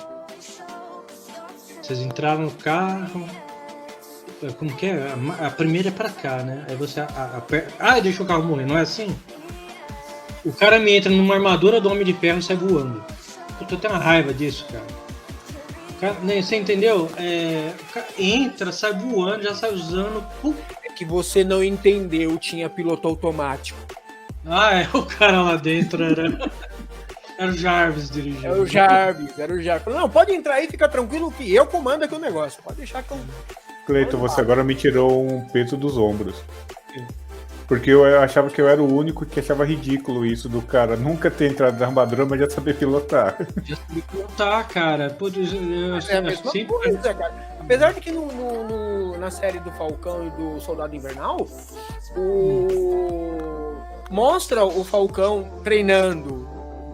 vocês entraram no carro. Como que é? A primeira é pra cá, né? Aí você aperta. Deixa o carro morrer, não é assim? O cara me entra numa armadura do Homem de Ferro e sai voando. Eu tô tendo uma raiva disso, cara. Você entendeu? O cara entra, sai voando, já sai usando. É que você não entendeu, tinha piloto automático. O cara lá dentro era o Jarvis dirigindo. Era o Jarvis. Não, pode entrar aí, fica tranquilo que eu comando aqui o negócio. Pode deixar que eu... Cleiton, você agora me tirou um peso dos ombros. Porque eu achava que eu era o único que achava ridículo isso do cara nunca ter entrado na armadura, mas já saber pilotar. Já saber pilotar, cara. Pô, é a mesma coisa, cara. Apesar de que na série do Falcão e do Soldado Invernal, mostra o Falcão treinando,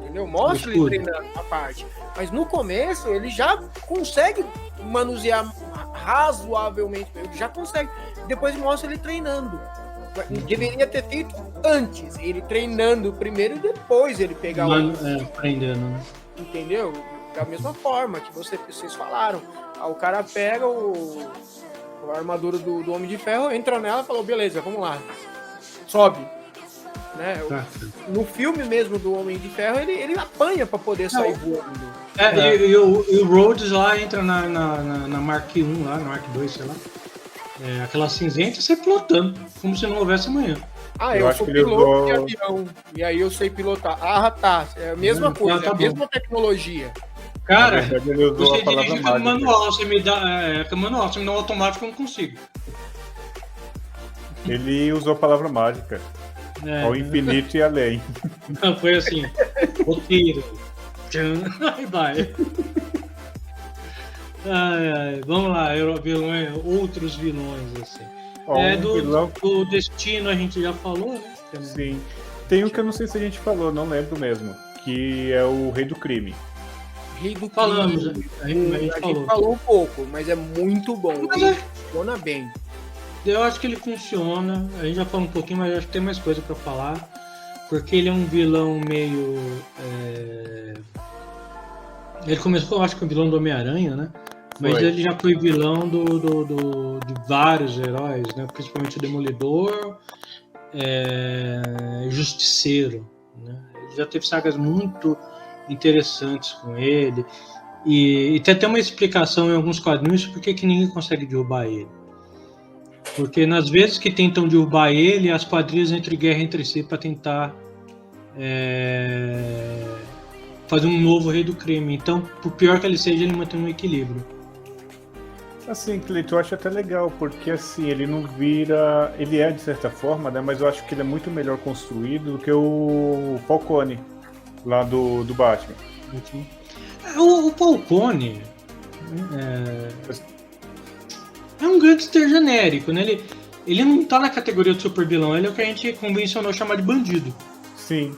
entendeu? Mostra ele treinando a parte. Mas no começo ele já consegue manusear razoavelmente, ele já consegue. Depois mostra ele treinando. Deveria ter feito antes, ele treinando primeiro e depois ele pegar aprendendo, né? Entendeu? Da mesma forma que vocês falaram. O cara pega a armadura do Homem de Ferro, entra nela e falou, beleza, vamos lá. Sobe. Né? No filme mesmo do Homem de Ferro, ele apanha para poder sair voando. E o Rhodes lá entra na Mark 1, lá, na Mark 2, sei lá. Aquela cinzenta, sai pilotando, como se não houvesse amanhã. Eu sou piloto de avião, e aí eu sei pilotar. Tá. É a mesma coisa, é a mesma tecnologia. Cara, você dirigir com manual, você me dá manual, você me dá um automático, eu não consigo. Ele usou a palavra mágica. Ao infinito e além. Não, foi assim. Roteiro. Aí vai. Vamos lá, outros vilões, assim. Do Destino a gente já falou, né? Sim. Tem um que eu não sei se a gente falou, não lembro mesmo. Que é o Rei do Crime. Falamos, a gente falou um pouco, mas é muito bom. Ele funciona bem. Eu acho que ele funciona. A gente já falou um pouquinho, mas acho que tem mais coisa pra falar. Porque ele é um vilão meio. Ele começou, eu acho que o vilão do Homem-Aranha, né? Mas ele já foi vilão de vários heróis, né? Principalmente o Demolidor, Justiceiro, né? Ele já teve sagas muito interessantes com ele. E tem até uma explicação em alguns quadrinhos por que ninguém consegue derrubar ele. Porque nas vezes que tentam derrubar ele, as quadrilhas entram em guerra entre si para tentar fazer um novo Rei do Crime. Então, por pior que ele seja, ele mantém um equilíbrio. Assim, Cleiton, eu acho até legal, porque assim, ele não vira... Ele de certa forma, né? Mas eu acho que ele é muito melhor construído do que o Falcone, lá do Batman. O Falcone é um gangster genérico, né? ele não tá na categoria de super vilão, ele é o que a gente convencionou chamar de bandido. Sim.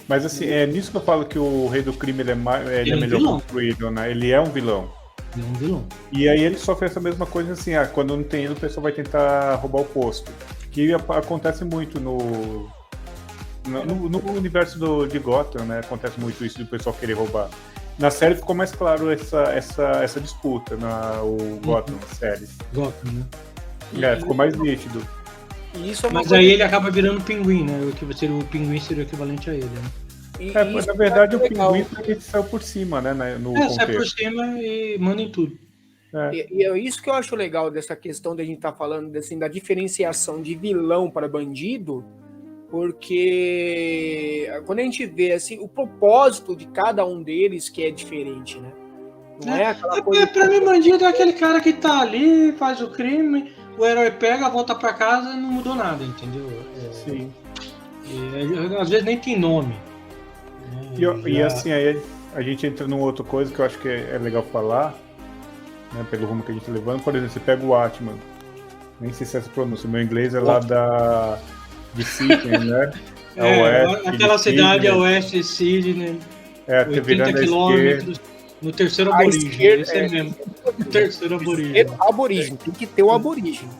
Mas assim, é nisso que eu falo que o Rei do Crime ele é melhor construído, né? Ele é um vilão. Ele é um vilão. E aí ele sofre essa mesma coisa assim, quando não tem ele, o pessoal vai tentar roubar o posto. Que acontece muito no universo de Gotham, né? Acontece muito isso de o pessoal querer roubar. Na série ficou mais claro essa disputa, o Gotham, na série. Gotham, né? Ficou mais nítido. E isso é uma Mas coisa... aí ele acaba virando o Pinguim, né? O Pinguim seria o equivalente a ele, né? Na verdade, o Pinguim ele saiu por cima, né? No contexto. Sai por cima e manda em tudo. E é isso que eu acho legal dessa questão da gente estar falando assim, da diferenciação de vilão para bandido, porque quando a gente vê assim, o propósito de cada um deles que é diferente, né? Não é aquela coisa. Pra mim, bandido é aquele cara que tá ali, faz o crime, o herói pega, volta pra casa e não mudou nada, entendeu? Sim. Às vezes nem tem nome. E assim, aí a gente entra numa outra coisa que eu acho que é legal falar, né, pelo rumo que a gente tá levando. Por exemplo, você pega o Watchman, nem sei se é essa pronúncia, meu inglês é lá de Sydney, né? Aquela cidade a oeste de Sydney, 80 quilômetros, no terceiro aborígene, esse é mesmo. O terceiro aborígene, tem que ter o aborígene.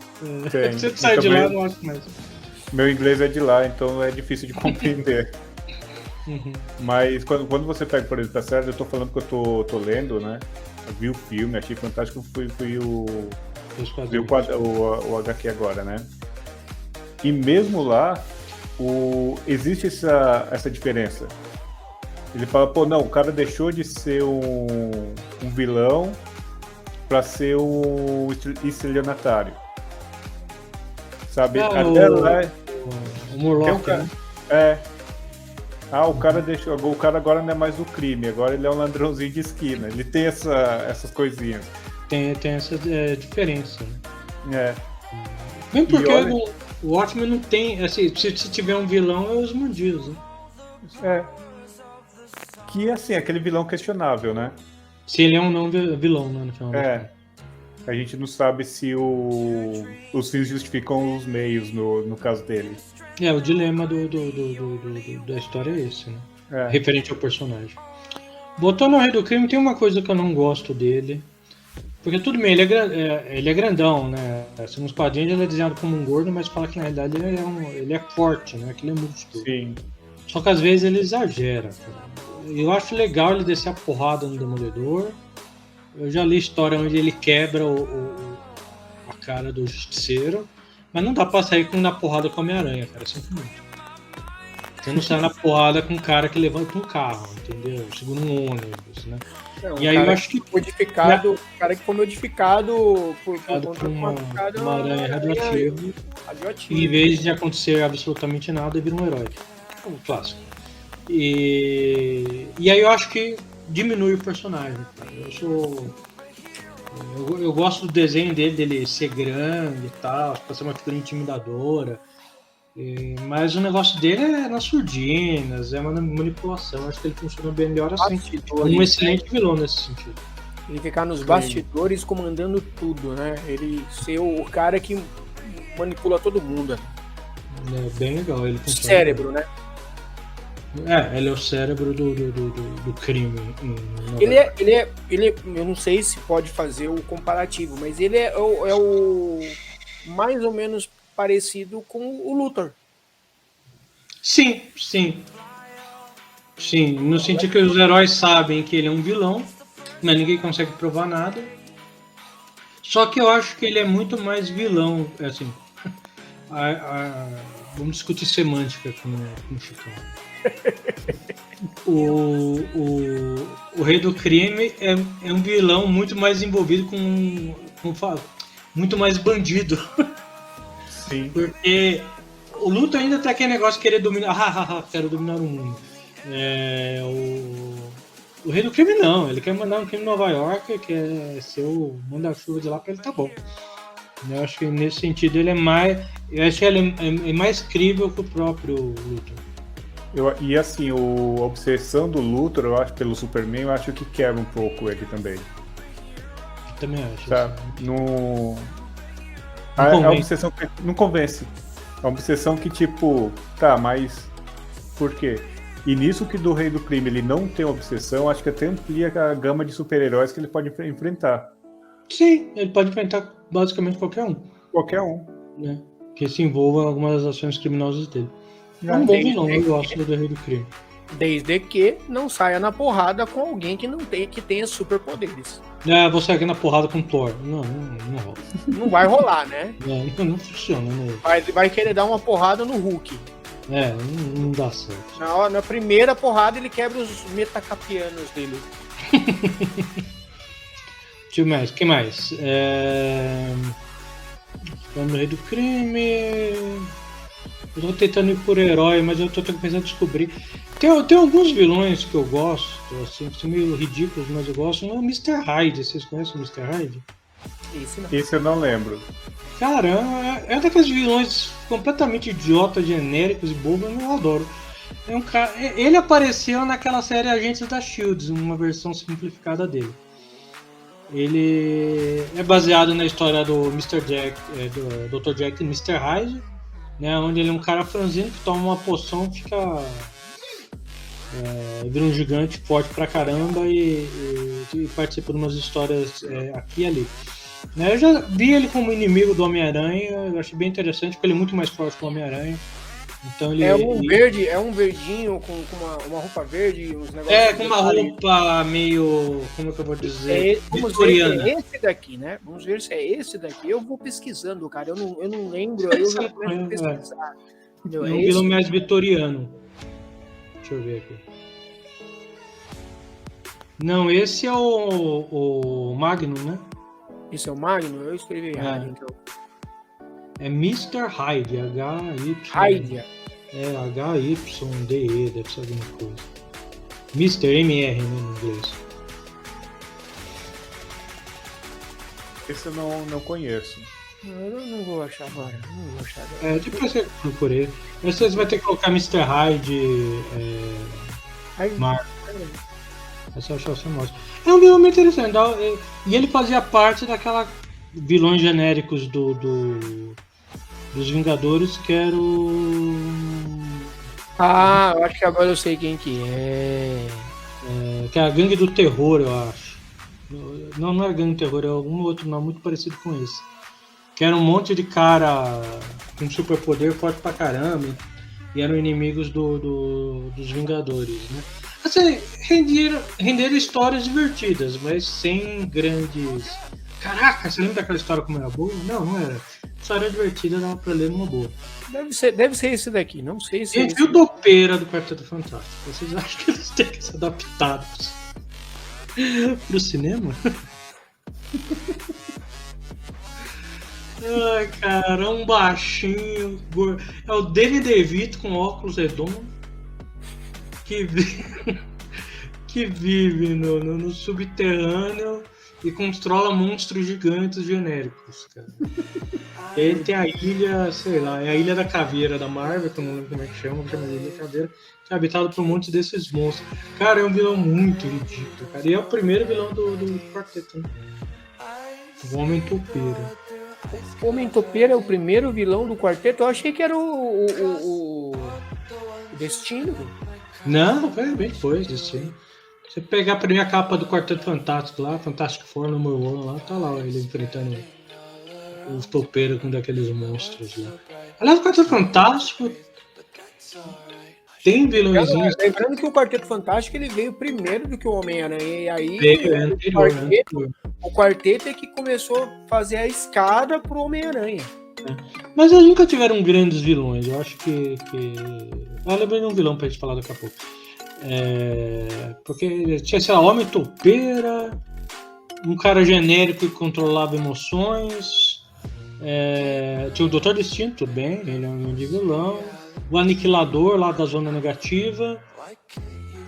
Você sai de lá, eu não acho mais. Meu inglês é de lá, então é difícil de compreender. Mas quando você pega, por exemplo, a série, eu tô falando que eu tô lendo, né? Eu vi o filme, achei fantástico, fui vi o HQ agora, né? E mesmo lá, existe essa diferença. Ele fala, pô, não, o cara deixou de ser um vilão pra ser um estelionatário. Sabe? Até lá... O Murloc, né? O cara agora não é mais o crime, agora ele é um ladrãozinho de esquina. Ele tem essas coisinhas. Tem essa diferença, né? Bem porque o Watchmen não tem, assim, se tiver um vilão, é os bandidos, né? Que, assim, aquele vilão questionável, né? Se ele é um não vilão, né, no final. A gente não sabe se os fins justificam os meios no caso dele. O dilema da história é esse, né? Referente ao personagem. Botando o Rei do Crime, tem uma coisa que eu não gosto dele. Porque tudo bem, ele é grandão, né? Assim, nos quadrinhos ele é desenhado como um gordo, mas fala que na realidade ele é forte, né? Que ele é músculo. Sim. Só que às vezes ele exagera. Eu acho legal ele descer a porrada no Demolidor. Eu já li história onde ele quebra a cara do Justiceiro. Mas não dá pra sair na porrada com a Homem-Aranha, cara, simplesmente. Você não sai na porrada com um cara que levanta um carro, entendeu? Segura um ônibus, né? E aí eu acho que modificado, o cara que foi modificado por conta de uma aranha radioativa. E em vez de acontecer absolutamente nada, vira um herói. Um clássico. E aí eu acho que diminui o personagem. Eu gosto do desenho dele ser grande e tal, pra ser uma figura intimidadora. Mas o negócio dele é nas surdinas, é uma manipulação. Acho que ele funciona bem melhor assim. Um excelente vilão nesse sentido. Ele ficar nos bastidores comandando tudo, né? Ele ser o cara que manipula todo mundo. É bem legal. Ele funciona cérebro, bem. Né? Ele é o cérebro do crime. Ele eu não sei se pode fazer o comparativo, mas ele é o mais ou menos parecido com o Luthor. Sim. No sentido que os heróis sabem que ele é um vilão, mas ninguém consegue provar nada. Só que eu acho que ele é muito mais vilão, assim. Vamos discutir semântica com o Chicão. O Rei do Crime é um vilão muito mais envolvido com muito mais bandido. Sim. Porque o Luthor ainda tem aquele negócio de querer dominar. Quero dominar o mundo. O Rei do Crime não. Ele quer mandar um crime em Nova York, quer ser o manda-chuva de lá pra ele, tá bom. Eu acho que nesse sentido ele é mais. Eu acho que ele é mais crível que o próprio Luthor. E assim, a obsessão do Luthor, eu acho, pelo Superman, eu acho que quebra um pouco ele também. Eu também acho. Tá? É uma obsessão que não convence. É uma obsessão que, tipo, tá, mas por quê? E nisso que do Rei do Crime ele não tem obsessão, acho que até amplia a gama de super-heróis que ele pode enfrentar. Sim, ele pode enfrentar basicamente qualquer um. Qualquer um. Né? Que se envolva em algumas das ações criminosas dele. É um bom vilão, eu gosto do Rei do Crime. Desde que não saia na porrada com alguém que tenha superpoderes. Vou sair aqui na porrada com Thor. Não rola. Não vai rolar, né? Não funciona. Né? Vai querer dar uma porrada no Hulk. Não dá certo. Na primeira porrada ele quebra os metacapianos dele. Deixa eu mais. O que mais? Falando do Rei do Crime. Eu tô tentando ir por herói, mas eu tô pensando em descobrir. Tem alguns vilões que eu gosto, assim, que são meio ridículos, mas eu gosto. Um é o Mr. Hyde. Vocês conhecem o Mr. Hyde? Esse eu não lembro. Cara, é daqueles vilões completamente idiotas, genéricos e bobos, eu adoro. É um cara, ele apareceu naquela série Agentes da S.H.I.E.L.D., uma versão simplificada dele. Ele é baseado na história do Mr. Jack, do Dr. Jack e Mr. Hyde, né, onde ele é um cara franzino que toma uma poção, vira um gigante forte pra caramba e participa de umas histórias aqui e ali. Eu já vi ele como inimigo do Homem-Aranha, eu achei bem interessante, porque ele é muito mais forte que o Homem-Aranha. Então ele é um verdinho com uma roupa verde, uns negócios. Com uma roupa meio, como é que eu vou dizer? Vamos ver se é esse daqui, né? Vamos ver se é esse daqui. Eu vou pesquisando, cara. Eu não lembro, aí eu já começo a pesquisar. É um vilão mais vitoriano. Deixa eu ver aqui. Não, esse é o Magnum, né? Esse é o Magnum? Eu escrevi errado, então. É Mr. Hyde, H-Y. Hyde. H-Y-D-E, deve ser alguma coisa. Mr. M-R, né, no inglês. Esse eu não conheço. Eu não vou achar agora. Depois você procurei. Você vai ter que colocar Mr. Hyde. Essa eu você mostra. É um vilão muito interessante. E ele fazia parte daquela vilões genéricos dos Vingadores, que era o. Eu acho que agora eu sei quem que é. Que é a Gangue do Terror, eu acho. Não é Gangue do Terror, é algum outro nome muito parecido com esse. Que era um monte de cara com superpoder forte pra caramba. E eram inimigos dos Vingadores, né? Assim, renderam histórias divertidas, mas sem grandes. Caraca, você lembra daquela história como era boa? Não era. História divertida, dava pra ler numa boa. Deve ser esse daqui, não sei se. Gente, viu Topeira do Quarteto Fantástico? Vocês acham que eles têm que ser adaptados pro cinema? Ai, cara, um baixinho. É o Danny DeVito com óculos redondos que vive no subterrâneo e controla monstros gigantes genéricos, cara. E aí tem a ilha, sei lá, é a Ilha da Caveira da Marvel, que eu não lembro como é que chama de Ilha da Caveira, que é habitado por um monte desses monstros. Cara, é um vilão muito ridículo, cara. E é o primeiro vilão do quarteto, né? O Homem Topeira. O Homem Topeira é o primeiro vilão do quarteto? Eu achei que era o Destino. Não, foi bem depois, Destino. Você pegar a primeira capa do Quarteto Fantástico lá, Fantastic Four No. 1 lá, tá lá ele enfrentando os topeiros com daqueles monstros lá. Aliás, o Quarteto Fantástico tem vilõezinhos. Lembrando que o Quarteto Fantástico ele veio primeiro do que o Homem-Aranha, e aí o quarteto é que começou a fazer a escada pro Homem-Aranha. Mas eles nunca tiveram grandes vilões, eu acho que... Eu lembrei de um vilão pra gente falar daqui a pouco. Porque tinha, sei lá, Homem Topeira, um cara genérico que controlava emoções, tinha o Dr. Destino, tudo bem, ele é um grande vilão, o Aniquilador lá da Zona Negativa,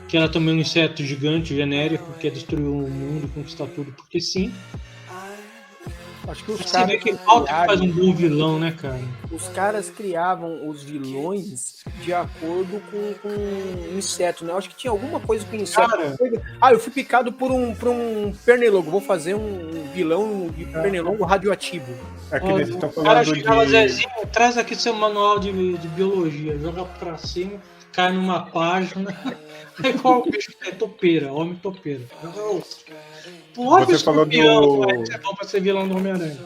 que era também um inseto gigante genérico que quer destruir o mundo e conquistar tudo porque sim. Acho que os Você caras vê que falta faz um bom vilão, né, cara? Os caras criavam os vilões de acordo com o inseto, né? Eu acho que tinha alguma coisa com inseto. Cara, eu fui picado por um pernilongo. Vou fazer um vilão de pernilongo radioativo. Aqui eles estão o cara falando chegava, de... Zezinho, traz aqui seu manual de biologia, joga pra cima, cai numa página. Aí qual o bicho é topeira, homem topeira. Você falou do... É bom pra ser vilão do Homem-Aranha.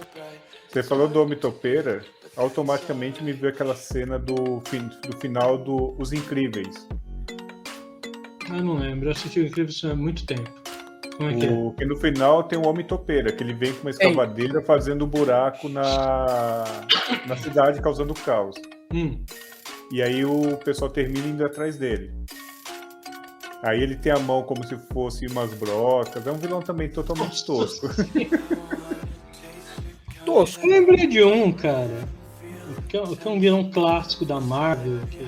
Você falou do Homem Topeira, automaticamente me veio aquela cena do final do Os Incríveis. Eu não lembro, eu assisti o Incrível há muito tempo. Como é que é? Que no final tem um Homem Topeira, que ele vem com uma escavadeira fazendo buraco na cidade, causando caos. E aí o pessoal termina indo atrás dele. Aí ele tem a mão como se fosse umas brocas. É um vilão também totalmente tosco. Eu lembrei de um, cara, que é um vilão clássico da Marvel, que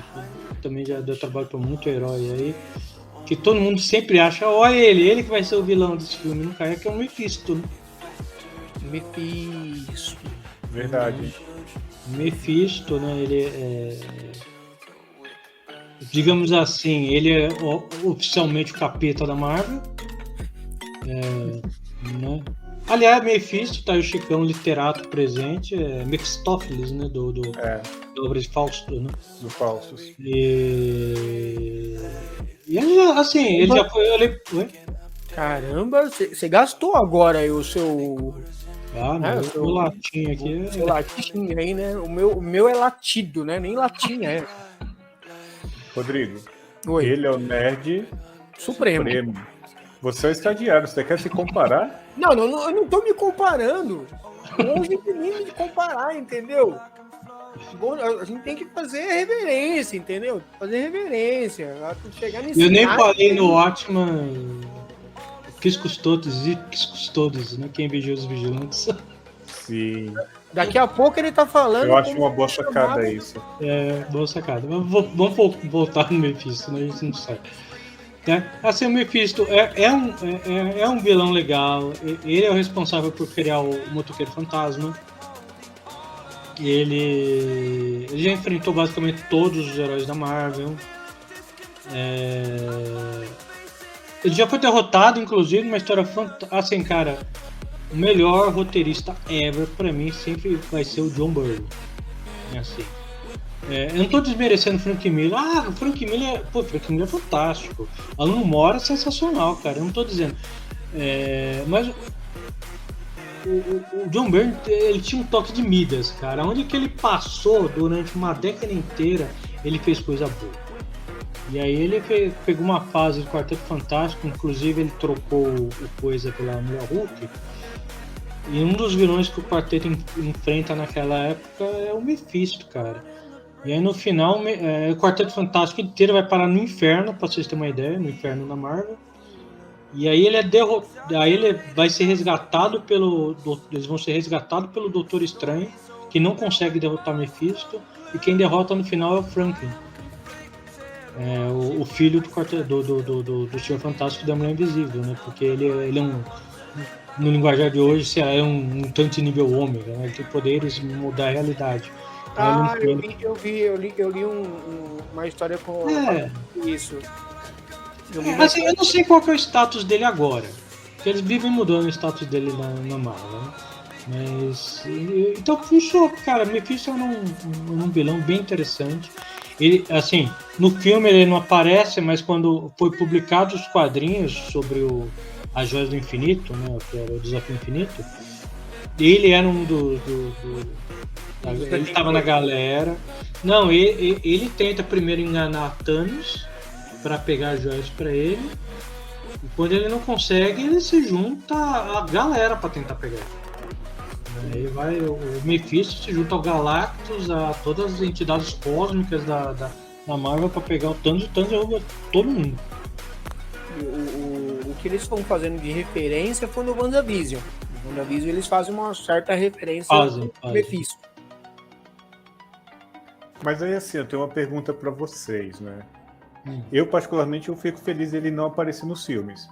também já deu trabalho pra muito herói aí, que todo mundo sempre acha, olha ele que vai ser o vilão desse filme, não cai, que é o Mephisto, né? Mephisto. Verdade. Mephisto, né, ele é... digamos assim, ele é oficialmente o capeta da Marvel, né? Aliás, Mephisto, tá aí o Chicão literato presente, é Mephistófeles, né, da obra de Fausto, né? Do Faustus. E ele, assim, ele já foi... Oi? Caramba, você gastou agora aí o seu... meu latim aqui... O seu latim aí, né? O meu é latido, né? Nem latinha é. Rodrigo, Oi. ele é o nerd Supremo. Você é o estagiário, você quer se comparar? Não, eu não tô me comparando. Longe de mim de comparar, entendeu? A gente tem que fazer reverência, entendeu? Fazer reverência. Chegar nesse eu nem falei no Watchman Quiscos Todos, né? Quem vigia os vigilantes. Sim. Daqui a pouco ele tá falando... Eu acho uma boa sacada isso. Boa sacada. Vamos voltar no Mephisto, né? A gente não sabe. Assim, o Mephisto é um vilão legal. Ele é o responsável por criar o Motoqueiro Fantasma. Ele já enfrentou basicamente todos os heróis da Marvel. Ele já foi derrotado, inclusive, numa história fantástica. Assim, cara, o melhor roteirista ever pra mim sempre vai ser o John Byrne. Assim. Eu não tô desmerecendo o Frank Miller. O Frank Miller é fantástico. Alan Moore é sensacional, cara. Eu não tô dizendo. Mas o John Byrne, ele tinha um toque de Midas, cara. Onde que ele passou durante uma década inteira, ele fez coisa boa. E aí ele pegou uma fase do Quarteto Fantástico, inclusive ele trocou o Coisa pela Mulher Hulk. E um dos vilões que o Quarteto enfrenta naquela época é o Mephisto, cara. E aí no final o Quarteto Fantástico inteiro vai parar no inferno, pra vocês terem uma ideia, no inferno da Marvel. E aí ele vai ser resgatado eles vão ser resgatados pelo Doutor Estranho, que não consegue derrotar Mephisto, e quem derrota no final é o Franklin. O filho do Senhor Fantástico da Mulher Invisível, né? Porque ele é um... No linguajar de hoje, é um mutante nível ômega, né? Ele tem poderes de mudar a realidade. Eu li uma história com isso. Assim, eu não sei qual que é o status dele agora. Porque eles vivem mudando o status dele na Marvel, né? Mas... Então, funcionou, cara. Mephisto é um vilão bem interessante. Ele, assim, no filme ele não aparece, mas quando foi publicado os quadrinhos sobre as Joias do Infinito, né, que era o Desafio Infinito, ele era um ele estava na galera. Não, ele tenta primeiro enganar Thanos para pegar as joias para ele. E quando ele não consegue, ele se junta à galera para tentar pegar. Aí vai o Mephisto se junta ao Galactus, a todas as entidades cósmicas da Marvel para pegar o Thanos, e o Thanos derruba todo mundo. O que eles estão fazendo de referência foi no WandaVision. No WandaVision eles fazem uma certa referência ao Mephisto. Mas aí assim, eu tenho uma pergunta para vocês, né? Eu particularmente eu fico feliz ele não aparecer nos filmes.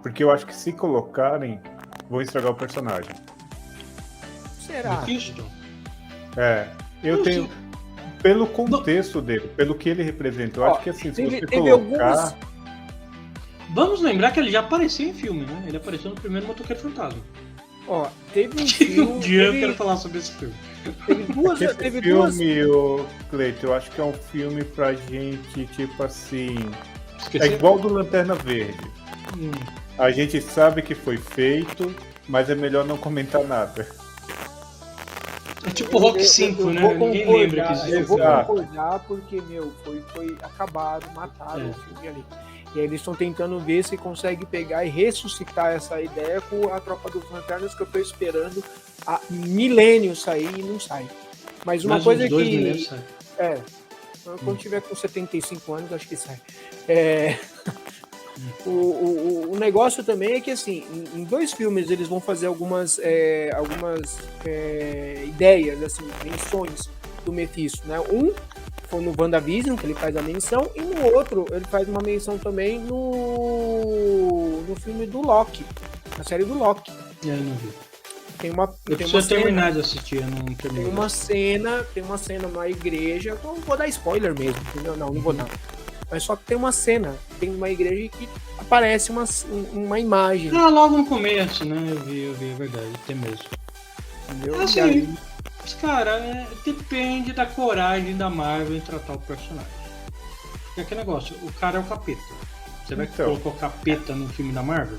Porque eu acho que se colocarem, vão estragar o personagem. Será? Mephisto? Eu Não tenho... sei. Pelo contexto dele, pelo que ele representa, eu Ó, acho que assim, se teve você colocar... algumas... Vamos lembrar que ele já apareceu em filme, né? Ele apareceu no primeiro Motoqueiro Fantasma. Ó, teve um Um filme... dia eu quero falar sobre esse filme. Esse Teve filme, ô, Cleiton, eu acho que é um filme pra gente, tipo assim... Esqueci. É igual do Lanterna Verde. A gente sabe que foi feito, mas é melhor não comentar nada. É tipo Rock 5, né? Ninguém lembra que existe. Eu vou Exato. concordar porque, foi acabado, mataram o filme ali. E aí eles estão tentando ver se consegue pegar e ressuscitar essa ideia com a Tropa dos Lanternas, que eu tô esperando há milênios sair e não sai. Mas uma Mais coisa uns 2 que... milênios sai. Quando tiver com 75 anos, acho que sai. O negócio também é que, assim, em 2 filmes eles vão fazer algumas ideias, assim, menções do Mephisto, né? Um foi no WandaVision, que ele faz a menção, e no outro ele faz uma menção também no filme do Loki, na série do Loki. Eu não vi. Tem Eu preciso terminar de assistir, eu não terminei. tem uma cena na igreja, não vou dar spoiler mesmo, entendeu? Não vou dar. Mas só que tem uma cena, tem uma igreja que aparece uma imagem. Logo no começo, né? Eu vi, é verdade, tem mesmo. Entendeu? Assim, mas, cara, depende da coragem da Marvel em tratar o personagem. Porque aquele negócio, o cara é o capeta. Você vai colocar o capeta no filme da Marvel?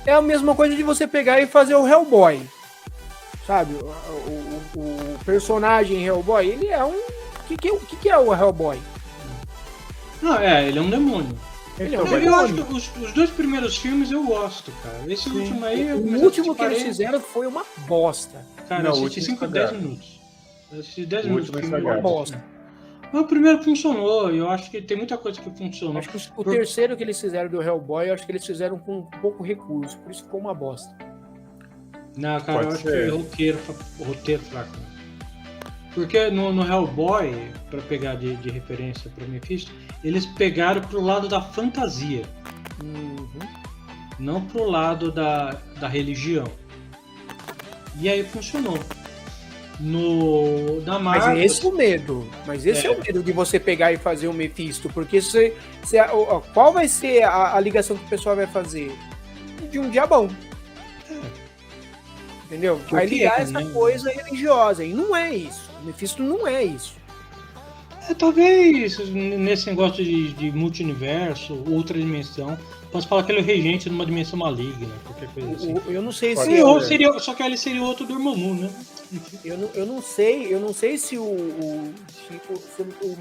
É a mesma coisa de você pegar e fazer o Hellboy. Sabe? O personagem Hellboy, ele é um... O que é o Hellboy? Não, ele é um demônio. Ele é um Eu demônio. acho que os 2 primeiros filmes eu gosto, cara. Esse último aí... eu O comecei a último que assistir, eles fizeram foi uma bosta. Cara, Não, eu o assisti último 10 estragado. minutos. Eu assisti 10 O minutos do último filme. Uma estragado. bosta. Mas o primeiro funcionou, e eu acho que tem muita coisa que funcionou. Acho que o terceiro que eles fizeram do Hellboy, eu acho que eles fizeram com pouco recurso, por isso ficou uma bosta. Não, cara, eu Pode acho ser. que o roteiro fraco. Porque no Hellboy, pra pegar de referência pra Mephisto, eles pegaram pro lado da fantasia, não pro lado da religião. E aí funcionou. Da Marvel... Mas esse é o medo. Mas esse é o medo de você pegar e fazer o Mephisto, porque qual vai ser a ligação que o pessoal vai fazer? De um diabão. Entendeu? Vai ligar essa coisa religiosa. E não é isso. O Mephisto não é isso. Talvez nesse negócio de multiverso, outra dimensão, posso falar que ele é o regente de uma dimensão maligna, qualquer coisa assim. Eu não sei Pode se... ser. Ou seria, só que ele seria outro do Dormammu, né? Eu não sei se o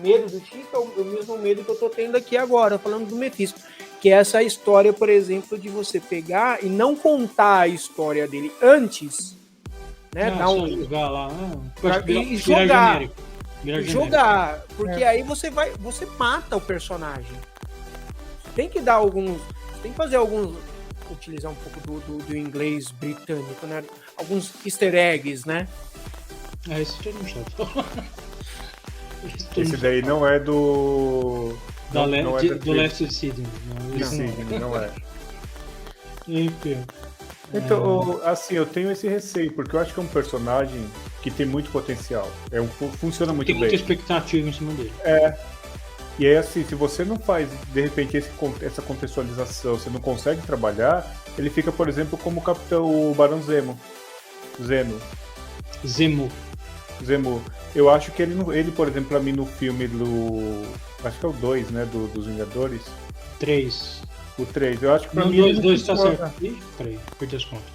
medo do Chico é o mesmo medo que eu tô tendo aqui agora, falando do Mephisto. Que é essa história, por exemplo, de você pegar e não contar a história dele antes, né? Jogar lá, e jogar. genérico. Virar Jogar, porque aí você mata o personagem. Tem que fazer utilizar um pouco do inglês britânico, né? Alguns easter eggs, né? Esse já não sabe. Esse daí não é do... Do Last Season. Não é. Enfim. Então, assim, eu tenho esse receio, porque eu acho que é um personagem que tem muito potencial. Funciona muito Tem bem. muita expectativa em cima dele. E aí, assim, se você não faz, de repente, essa contextualização, você não consegue trabalhar, ele fica, por exemplo, como o Barão Zemo. Zemo. Eu acho que ele, por exemplo, pra mim, no filme acho que é o 2, né, dos Vingadores. 3. O 3. Eu acho que pra Não, mim... 2 tá certo. Ih, peraí, perdi as contas.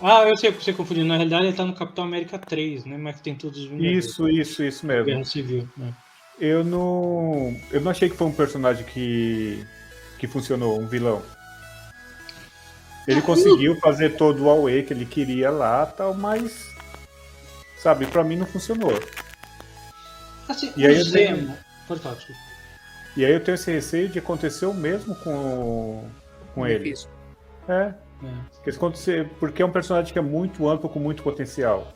Eu sei que você confundiu. Na realidade, ele tá no Capitão América 3, né? Mas tem todos os Vingadores. Isso mesmo. Guerra Civil, né? Eu não achei que foi um personagem que funcionou, um vilão. Ele conseguiu fazer todo o AUE que ele queria lá, tal, mas, sabe, pra mim não funcionou. Assim, E aí o eu Zemo... Pode falar, desculpa. E aí eu tenho esse receio de acontecer o mesmo com ele. Porque é um personagem que é muito amplo, com muito potencial.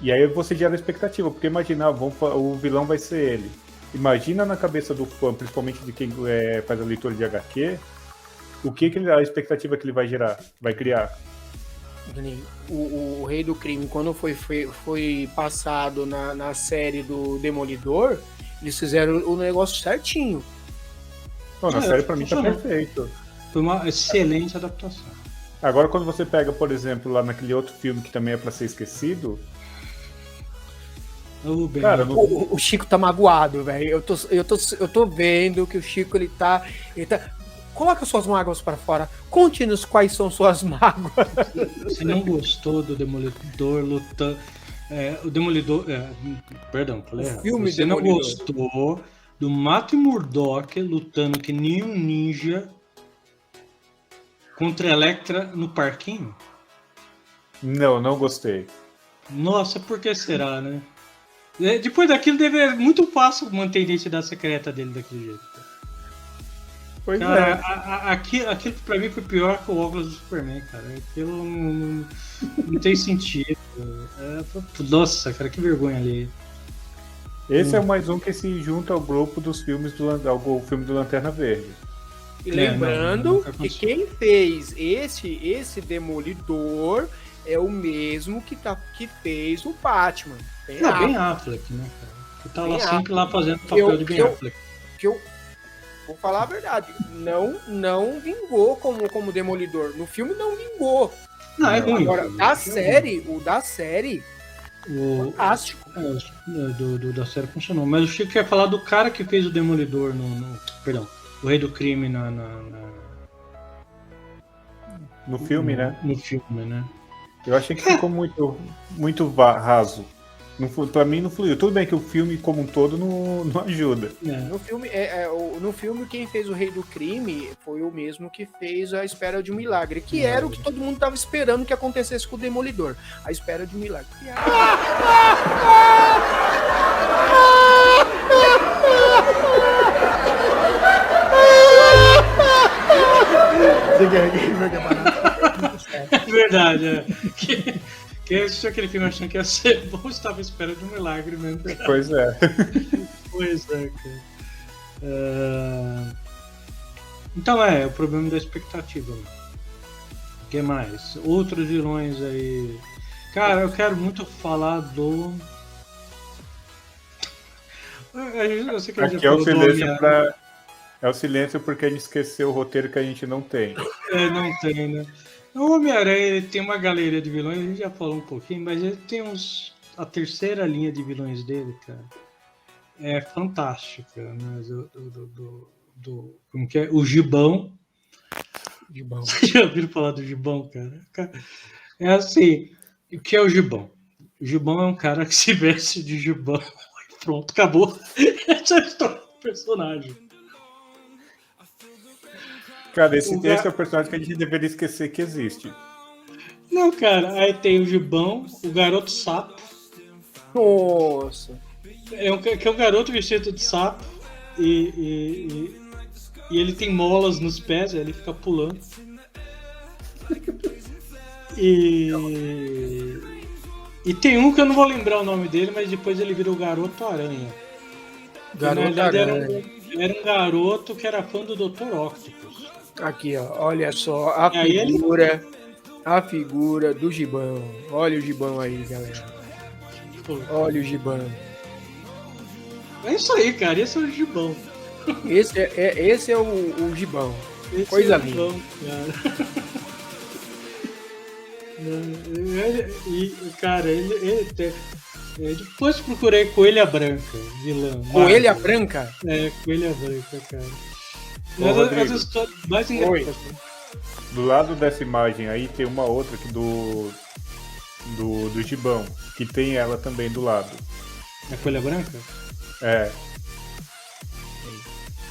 E aí você gera expectativa, porque imagina, o vilão vai ser ele. Imagina na cabeça do fã, principalmente de quem faz a leitura de HQ, a expectativa que ele vai criar. O Rei do Crime, quando foi passado na série do Demolidor, eles fizeram o negócio certinho. Não, na série pra mim tá perfeito. Foi uma excelente adaptação. Agora, quando você pega, por exemplo, lá naquele outro filme que também é pra ser esquecido... Cara, o Chico tá magoado, velho. Eu tô vendo que o Chico, ele tá... Coloca suas mágoas pra fora. Conte-nos quais são suas mágoas. Você não gostou do Demolidor lutando... o Demolidor... perdão, falei errado. Você não gostou do Matt Murdock lutando que nem um ninja contra a Elektra no parquinho? Não gostei. Nossa, por que será, né? Depois daquilo, é muito fácil manter a identidade secreta dele daquele jeito. Pois cara, aquilo pra mim foi pior que o óculos do Superman, cara. Aquilo não tem sentido. Nossa, cara, que vergonha ali. Esse é mais um que se junta ao grupo dos filmes ao filme do Lanterna Verde. E lembrando que quem fez esse Demolidor é o mesmo que fez o Batman. Ben Affleck, né, cara? Que tá lá sempre lá fazendo papel de Ben Affleck. Vou falar a verdade, não vingou como Demolidor. No filme não vingou. Não, é ruim. Agora, da série, fantástico. Da série funcionou. Mas o Chico quer falar do cara que fez o Demolidor perdão, o Rei do Crime no filme, né? No filme, né? Eu achei que ficou muito raso. Pra mim não fluiu. Tudo bem que o filme como um todo não ajuda. No filme, quem fez o Rei do Crime foi o mesmo que fez A Espera de um Milagre, que era o que todo mundo tava esperando que acontecesse com o Demolidor. A Espera de um Milagre. É verdade, Quem assistiu aquele filme achando que ia ser bom estava à espera de um milagre mesmo. Pois é. Pois é, cara. Então o problema da expectativa. O que mais? Outros vilões aí. Cara, eu quero muito falar do... Eu sei que aqui é o silêncio porque a gente esqueceu o roteiro que a gente não tem. Não tem, né? O Homem-Aranha tem uma galeria de vilões, a gente já falou um pouquinho, mas ele tem a terceira linha de vilões dele, cara. É fantástica, né? Como que é? O Gibão. Vocês já ouviram falar do Gibão, cara? É assim, o que é o Gibão? O Gibão é um cara que se veste de Gibão e pronto, acabou. Essa é a história do personagem. Cara, esse é o personagem que a gente deveria esquecer que existe. Não, cara, aí tem o Gibão, o Garoto Sapo. Nossa! Que é um garoto vestido de sapo e ele tem molas nos pés, aí ele fica pulando. E tem um que eu não vou lembrar o nome dele, mas depois ele vira o Garoto Aranha. Garoto Aranha. Era um garoto que era fã do Dr. Octopus. Aqui, ó, olha só a figura do Gibão. Olha o Gibão aí, galera. Olha o Gibão. É isso aí, cara. Esse é o Gibão. Esse é o Gibão. Esse coisa linda. Gibão, cara. Depois procurei Coelha Branca, vilã. Coelha Branca? Coelha Branca, cara. Rodrigo, as histórias mais engraçadas. Do lado dessa imagem aí tem uma outra aqui do Gibão, que tem ela também do lado. A Coelha Branca? É.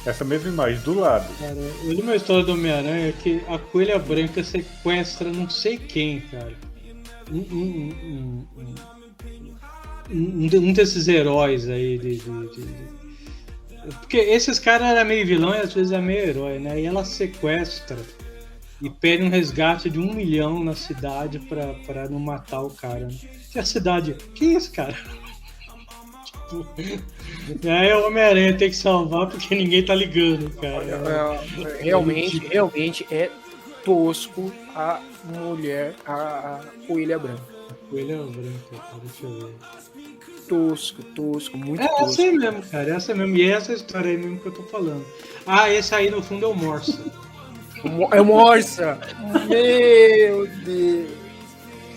Essa mesma imagem, do lado. Cara, eu li uma história do Homem-Aranha é que a Coelha Branca sequestra não sei quem, cara. Um desses heróis aí porque esses caras eram meio vilão e às vezes é meio herói, né? E ela sequestra e pede um resgate de 1 milhão na cidade pra não matar o cara, né? E a cidade, quem é esse cara? Aí o Homem-Aranha tem que salvar porque ninguém tá ligando, cara. Realmente é tosco a mulher, a coelha branca. Coelha branca, cara, deixa eu ver. Tosco, muito É tosco. essa aí mesmo, cara, é essa mesmo. E é essa história aí mesmo que eu tô falando. Ah, esse aí no fundo é o Morsa. É Morsa! Meu Deus!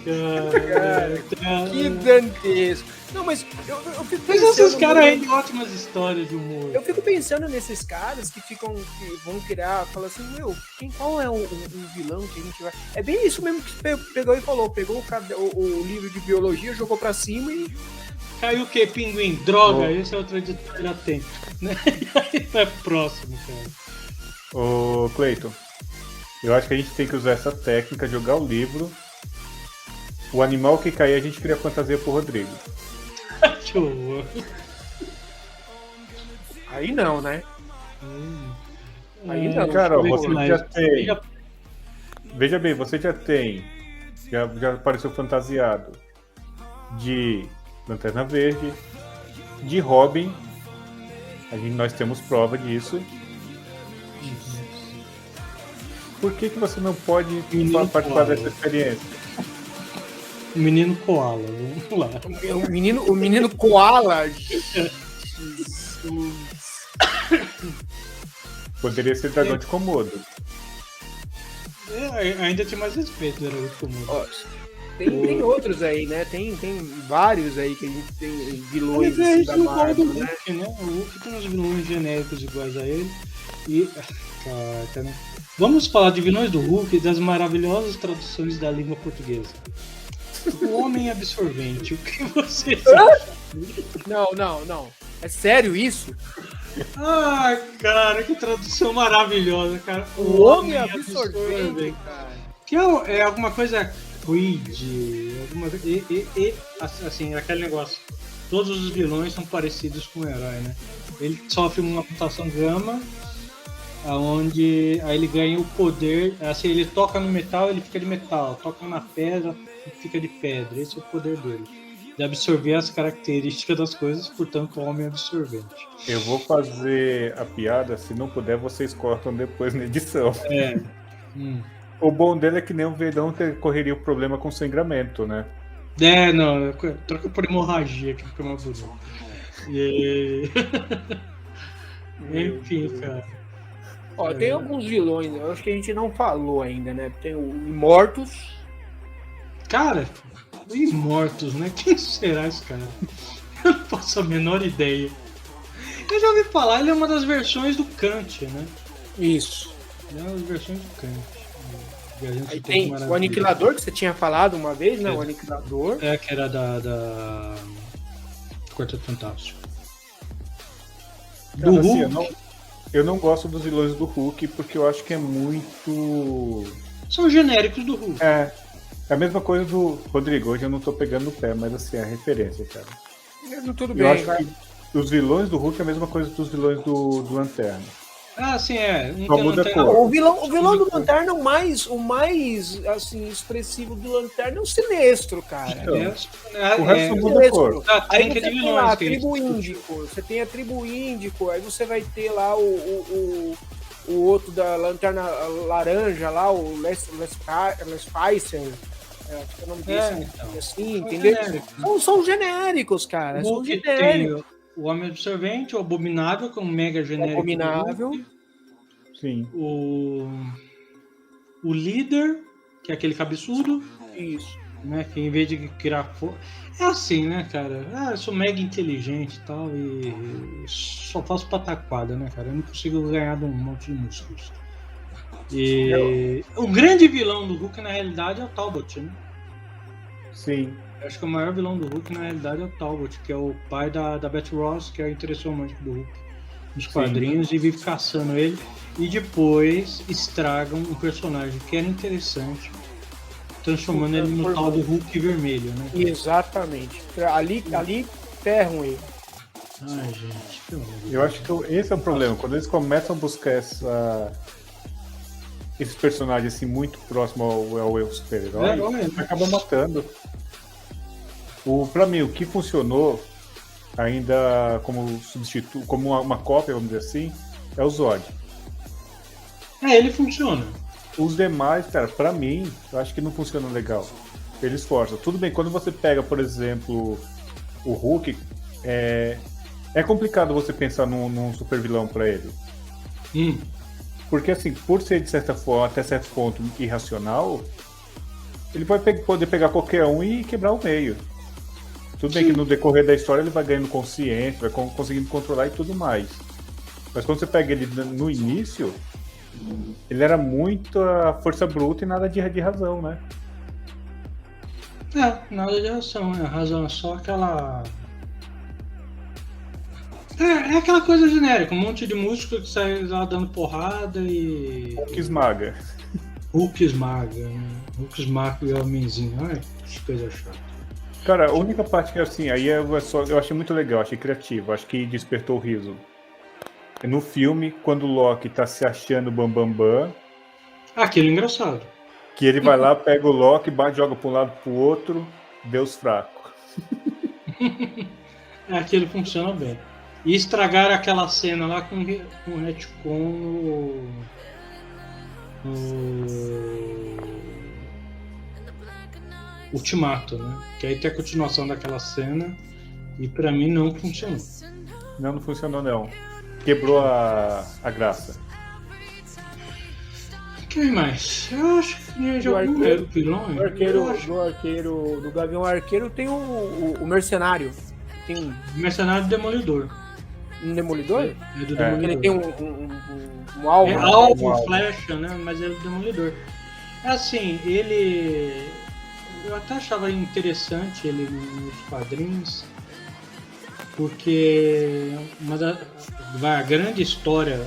Cara, Que dantesco! Não, mas eu fico Mas pensando... esses caras aí têm ótimas histórias de humor. Eu fico pensando nesses caras que que vão criar, falam assim, qual é o vilão que a gente vai... É bem isso mesmo que você pegou e falou, pegou o livro de biologia, jogou pra cima e... Caiu o quê? Pinguim? Droga, esse é outro editor que já tem. Né? E aí vai pro próximo, cara. Ô, Cleiton, eu acho que a gente tem que usar essa técnica, jogar o livro. O animal que cair, a gente cria fantasia pro Rodrigo. Que horror. Aí não, né? Aí não. Cara, deixa eu você ver mais. já tem. Veja bem, você já tem. Já apareceu fantasiado de Lanterna Verde, de Robin. Nós temos prova disso. Por que você não pode participar dessa experiência? O menino koala, vamos lá. O menino koala. Poderia ser dragão de Komodo. Ainda tinha mais respeito, era muito comum. Ó, tem outros aí, né? Tem vários aí que a gente tem vilões Mas é assim, isso da no caso do Marvel, né? Hulk, né? O Hulk tem uns vilões genéricos iguais a ele. E. Caraca, né? Vamos falar de vilões do Hulk e das maravilhosas traduções da língua portuguesa. O Homem Absorvente, o que você acha? Não. É sério isso? Ai, cara, que tradução maravilhosa, cara. O Homem Absorvente, cara. Que é alguma coisa Creed, alguma assim, aquele negócio. Todos os vilões são parecidos com o herói, né? Ele sofre uma mutação gama, onde aí ele ganha o poder, assim, ele toca no metal, ele fica de metal, toca na pedra, ele fica de pedra. Esse é o poder dele. De absorver as características das coisas, portanto, o Homem Absorvente. Eu vou fazer a piada, se não puder, vocês cortam depois na edição. É. O bom dele é que nem o Vedão correria o problema com sangramento, né? Não, troca por hemorragia, que fica mais bonito. Enfim, cara. Ó, tem alguns vilões, eu acho que a gente não falou ainda, né? Tem o Imortus. Cara, Imortus, né? Quem será esse cara? Eu não faço a menor ideia. Eu já ouvi falar, ele é uma das versões do Kant, né? Isso. Ele é uma das versões do Kant. Aí tem o Aniquilador, que você tinha falado uma vez, né? O Aniquilador. É, que era da Quarteto Fantástico. Cara, assim, eu não gosto dos vilões do Hulk porque eu acho que é muito... São genéricos do Hulk. É a mesma coisa do Rodrigo. Hoje eu não tô pegando no pé, mas assim, é a referência, cara. Tudo Eu bem, acho vai. que os vilões do Hulk é a mesma coisa dos vilões do Lanterna. Ah, sim, é. Só muda a cor. O vilão do Lanterna, o mais assim, expressivo do Lanterna é o Sinestro, cara. Então, o resto muda a cor. Aí você tem lá a tribo Índico, você tem a tribo Índico, aí você vai ter lá o outro da Lanterna Laranja lá, o Les Spicer. Acho que é o nome desse, então. assim, entendeu? São genéricos, cara. O São Hulk genéricos. tem o Homem Absorvente, o Abominável, que é um mega genérico. Abominável. Sim. O Líder, que é aquele cabeçudo. Isso. Né, que em vez de criar fogo. É assim, né, cara? Eu sou mega inteligente e tal, e só faço pataquada, né, cara? Eu não consigo ganhar de um monte de músculos. E o grande vilão do Hulk, na realidade, é o Talbot, né? Sim. Eu acho que o maior vilão do Hulk, na realidade, é o Talbot, que é o pai da Beth Ross, que é o interesse romântico do Hulk nos quadrinhos, e vive caçando ele. E depois estragam um personagem que era interessante, transformando ele no tal do Hulk vermelho, né? Exatamente. Ali ferram ele. Ai, gente. Eu acho que esse é o problema. Quando eles começam a buscar esses personagens assim, muito próximos ao super-herói, acaba matando. Pra mim, o que funcionou ainda como substituto, como uma cópia, vamos dizer assim, é o Zod. Ele funciona. Os demais, cara, pra mim, eu acho que não funcionam legal. Eles forçam. Tudo bem, quando você pega, por exemplo, o Hulk, é complicado você pensar num super vilão pra ele. Porque, assim, por ser, de certa forma, até certo ponto, irracional, ele vai poder pegar qualquer um e quebrar o meio. Tudo bem que no decorrer da história ele vai ganhando consciência, vai conseguindo controlar e tudo mais. Mas quando você pega ele no início, ele era muito a força bruta e nada de razão, né? Nada de razão, né? A razão é só aquela... É aquela coisa genérica, um monte de músculo que sai lá dando porrada e... Hulk esmaga. Hulk esmaga, né? Hulk esmaga e o homenzinho, ai, que coisa chata. Cara, a única parte que, assim, aí eu achei muito legal, achei criativo, acho que despertou o riso. No filme, quando o Loki tá se achando bambambam... Aquilo é engraçado. Que ele vai lá, pega o Loki, bate, joga pra um lado pro outro, Deus fraco. Aquilo funciona bem. E estragaram aquela cena lá com o retcon no Ultimato, né? Que aí tem a continuação daquela cena e pra mim não funcionou. Não funcionou não. Quebrou a graça. Quem mais? Eu acho que já o vilão. Do Gavião Arqueiro tem o Mercenário. Tem um Mercenário Demolidor. Demolidor? É do Demolidor. Ele tem um alvo. É alvo, flecha, né? Mas é do Demolidor. É assim, ele... Eu até achava interessante ele nos quadrinhos, porque a grande história...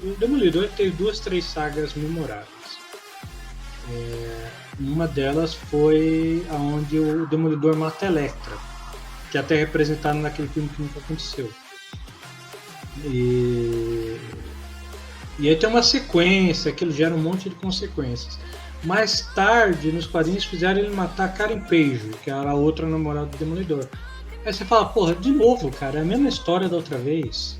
O Demolidor teve 2, 3 sagas memoráveis. Uma delas foi aonde o Demolidor mata a Elektra, que é até representado naquele filme que nunca aconteceu. E aí tem uma sequência, aquilo gera um monte de consequências. Mais tarde, nos quadrinhos, fizeram ele matar a Karen Page, que era a outra namorada do Demolidor. Aí você fala, porra, de novo, cara, é a mesma história da outra vez.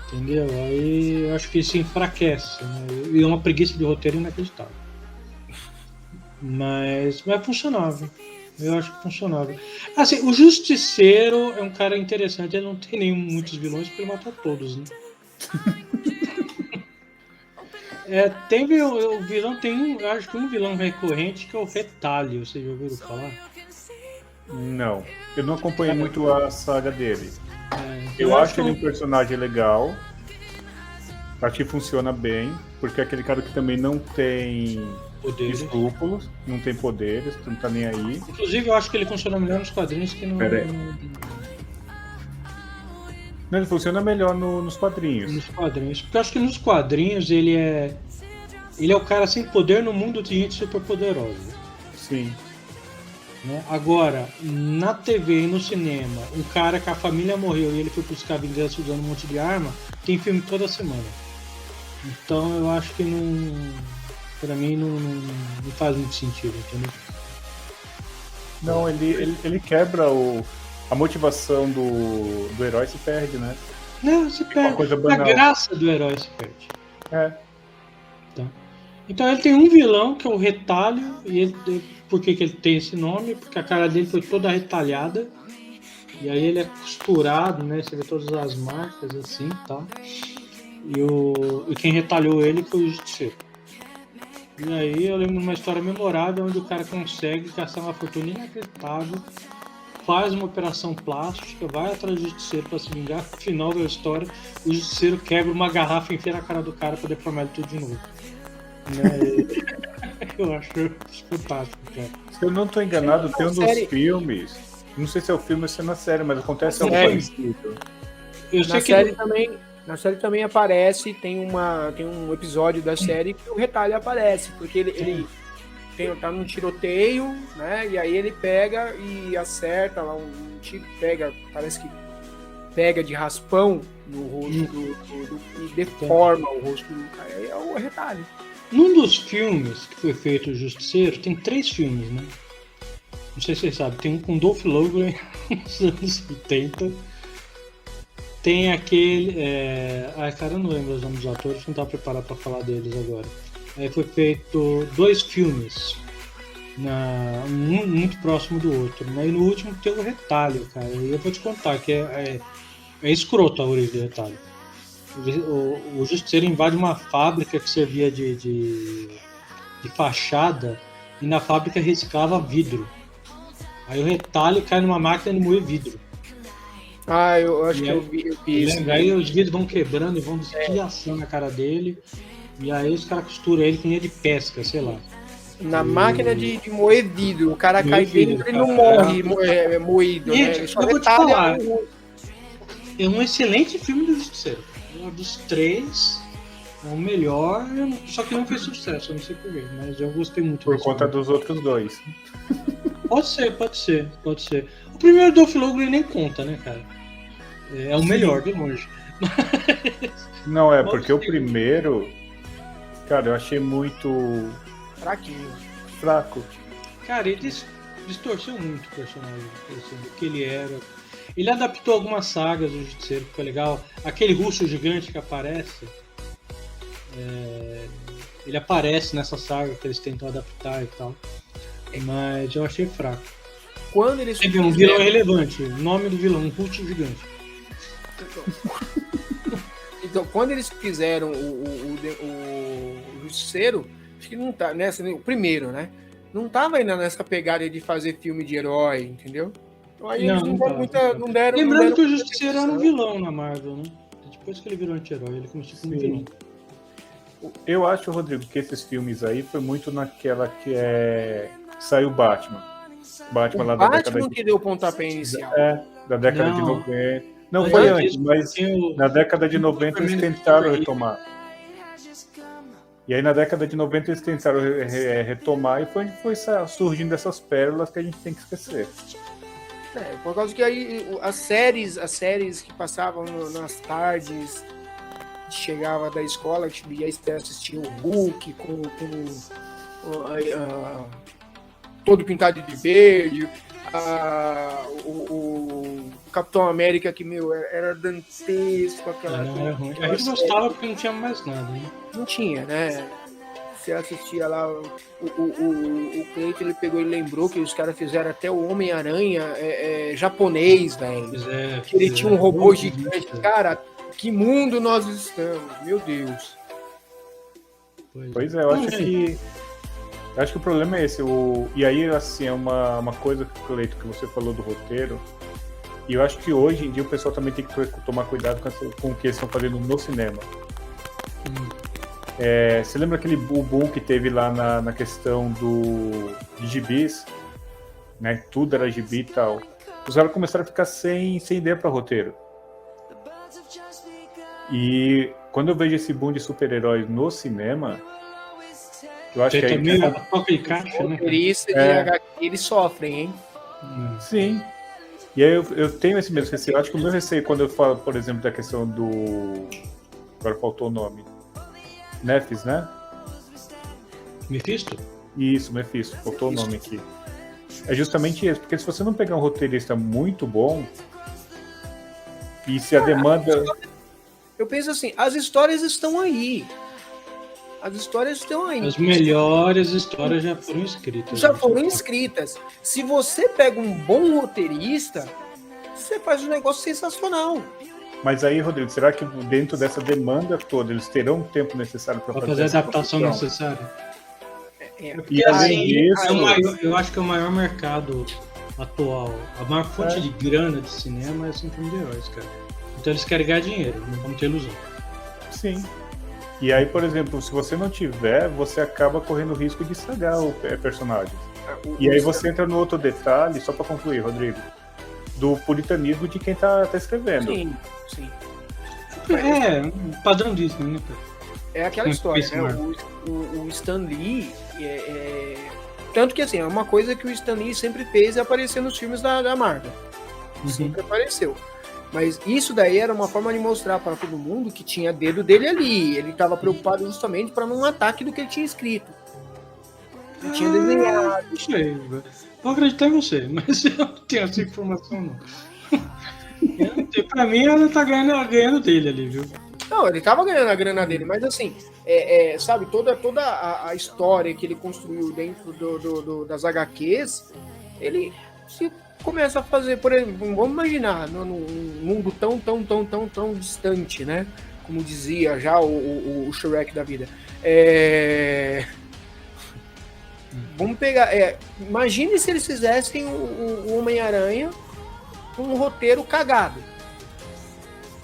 Entendeu? Aí eu acho que isso enfraquece, né? E é uma preguiça de roteiro inacreditável. Mas funcionava. Eu acho que funcionava. Assim, o Justiceiro é um cara interessante, ele não tem muitos vilões porque ele matou todos, né? O vilão tem eu acho que um vilão recorrente que é o Retalho, vocês já ouviram falar? Não, eu não acompanhei muito a saga dele. Eu Eu acho ele um personagem legal. Acho que funciona bem, porque é aquele cara que também não tem poderes. Escrúpulos, não tem poderes, não tá nem aí. Inclusive, eu acho que ele funciona melhor nos quadrinhos que no... Não, ele funciona melhor nos quadrinhos. Nos quadrinhos. Porque eu acho que nos quadrinhos ele é o cara sem poder no mundo de gente super poderosa. Sim. Né? Agora, na TV e no cinema, um cara que a família morreu e ele foi buscar vingança usando um monte de arma, tem filme toda semana. Então eu acho que pra mim não faz muito sentido, entendeu? Não, ele quebra a motivação do herói, se perde, né? Não, se perde. Uma coisa A banal. graça do herói se perde. Então ele tem um vilão que é o Retalho, e por que ele tem esse nome? Porque a cara dele foi toda retalhada, e aí ele é costurado, né? Você vê todas as marcas assim, tá? E quem retalhou ele foi o Justiceiro. E aí eu lembro de uma história memorável onde o cara consegue gastar uma fortuna inacreditável, faz uma operação plástica, vai atrás do Justiceiro pra se vingar. No final da história, o Justiceiro quebra uma garrafa e enfia na cara do cara pra deformar ele tudo de novo. Eu acho fantástico, cara. Se eu não tô enganado, tem um dos filmes. Não sei se é o filme ou se é na série, mas acontece algo parecido. Na série também aparece, tem um episódio da série que o Retalho aparece, porque ele tá num tiroteio, né? E aí ele pega e acerta lá um tiro, parece que pega de raspão no rosto e deforma o rosto do cara. Aí é o Retalho. Num dos filmes que foi feito o Justiceiro, tem 3 filmes, né? Não sei se vocês sabem, tem um com Dolph Lundgren nos anos 80. Tem aquele. Ai, cara, eu não lembro os nomes dos atores, não estava preparado para falar deles agora. Aí foi feito 2 filmes, um muito próximo do outro, né? E no último tem o Retalho, cara. E eu vou te contar que é escroto a origem do Retalho. O Justiceiro invade uma fábrica que servia de fachada e na fábrica reciclava vidro. Aí o Retalho cai numa máquina de moer vidro. Ah, eu acho que eu vi isso. Aí os vidros vão quebrando e vão desfiaçando a cara dele. E aí os caras costuram ele com linha de pesca, sei lá. Na máquina de moer vidro, o cara cai dentro e não morre moído. Gente, Né? eu vou te falar. É um excelente filme do Justiceiro. Um dos 3, é o melhor, só que não fez sucesso, eu não sei porquê, mas eu gostei muito. Por conta dos outros 2. Pode ser. O primeiro Dolph Lundgren nem conta, né, cara? É o melhor, de longe. Não, porque o primeiro, cara, eu achei muito fraco. Cara, ele distorceu muito o personagem, assim, do que ele era. Ele adaptou algumas sagas do Justiceiro, que foi legal. Aquele russo gigante que aparece, ele aparece nessa saga que eles tentam adaptar e tal. Mas eu achei fraco. Quando eles Teve um vilão relevante, o nome do vilão, um russo gigante. Então, quando eles fizeram o Justiceiro, acho que não tá nessa, o primeiro, né? Não tava ainda nessa pegada de fazer filme de herói, entendeu? Então, aí eles não deram. Lembrando que o Justiceiro era um vilão na Marvel, né? Depois que ele virou anti-herói, ele começou como vilão. Eu acho, Rodrigo, que esses filmes aí foi muito naquela que saiu Batman. Batman lá da década que deu o pontapé inicial. Da década de 90. Não foi antes, mas na década de 90 eles tentaram retomar. E aí na década de 90 eles tentaram retomar e foi surgindo essas pérolas que a gente tem que esquecer. Por causa que aí as séries que passavam nas tardes, chegava da escola, e aí você assistia o Hulk com todo pintado de verde, o Capitão América que, era dantesco, aquela... Não, era ruim. A gente gostava porque não tinha mais nada, né? Não tinha, né? Você assistia lá, o Cleiton, ele pegou e lembrou que os caras fizeram até o Homem-Aranha japonês, velho. Ele tinha um robô gigante. Cara, que mundo nós estamos, meu Deus. Pois é, eu acho que o problema é esse. E aí, assim, é uma coisa, Cleiton, que você falou do roteiro. E eu acho que hoje em dia o pessoal também tem que tomar cuidado com o que eles estão fazendo no cinema. Você lembra aquele boom que teve lá na questão de gibis? Né? Tudo era gibi e tal. Os caras começaram a ficar sem ideia para roteiro. E quando eu vejo esse boom de super-heróis no cinema, eu acho que também toca em caixa, né? Eles sofrem, hein? Sim. E aí eu tenho esse mesmo receio. Eu acho que o meu receio, quando eu falo, por exemplo, da questão do... Agora faltou o nome. Nephis, né? Mephisto? Isso, Mephisto. Faltou o nome aqui. É justamente isso. Porque se você não pegar um roteirista muito bom, e se a demanda... Eu penso assim, as histórias estão aí. As melhores histórias já foram escritas. Se você pega um bom roteirista, você faz um negócio sensacional. Mas aí, Rodrigo, será que dentro dessa demanda toda eles terão o tempo necessário para fazer a adaptação necessária? E além disso... eu acho que é o maior mercado atual, a maior fonte de grana de cinema é sempre de heróis, cara. Então eles querem ganhar dinheiro, não vamos ter ilusão. Sim. E aí, por exemplo, se você não tiver, você acaba correndo o risco de estragar o personagem. E aí você entra no outro detalhe, só para concluir, Rodrigo, do puritanismo de quem tá escrevendo. Sim. Padrão Disney, né? É aquela história, né? O Stan Lee, tanto que assim, é uma coisa que o Stan Lee sempre fez aparecer nos filmes da Marvel. Sempre apareceu. Mas isso daí era uma forma de mostrar para todo mundo que tinha dedo dele ali. Ele estava preocupado justamente para não ataque do que ele tinha escrito. Ele tinha desenhado. Não sei, vou acreditar em você, mas eu não tenho essa informação, não. Pra mim, ela tá ganhando dele ali, viu? Não, ele tava ganhando a grana dele, mas assim, sabe, toda a história que ele construiu dentro das HQs, ele se começa a fazer, por exemplo, vamos imaginar, num mundo tão distante, né? Como dizia já o Shrek da vida. Vamos pegar. Imagine se eles fizessem o Homem-Aranha com um roteiro cagado.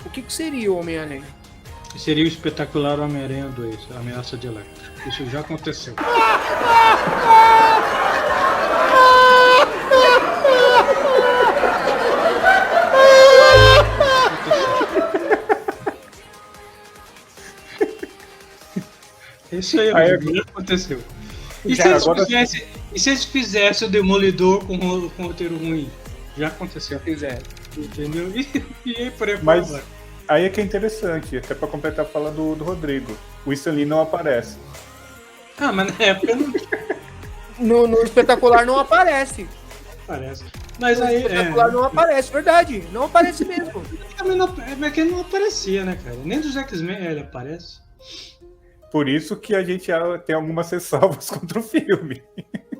O que seria o Homem-Aranha? Seria o espetacular Homem-Aranha 2, a Ameaça de Electro. Isso já aconteceu. Isso aí, já aconteceu. E se eles fizessem o Demolidor com roteiro ruim? Já aconteceu. Fizeram. Entendeu? E aí por aí Mas aí é que é interessante, até pra completar a fala do Rodrigo. O Stan Lee não aparece. Ah, mas na época não No espetacular não aparece. aparece. Mas No aí. espetacular não aparece, verdade. Não aparece mesmo. Mas que ele não aparecia, né, cara? Nem dos X-Men ele aparece. Por isso que a gente tem algumas ressalvas contra o filme.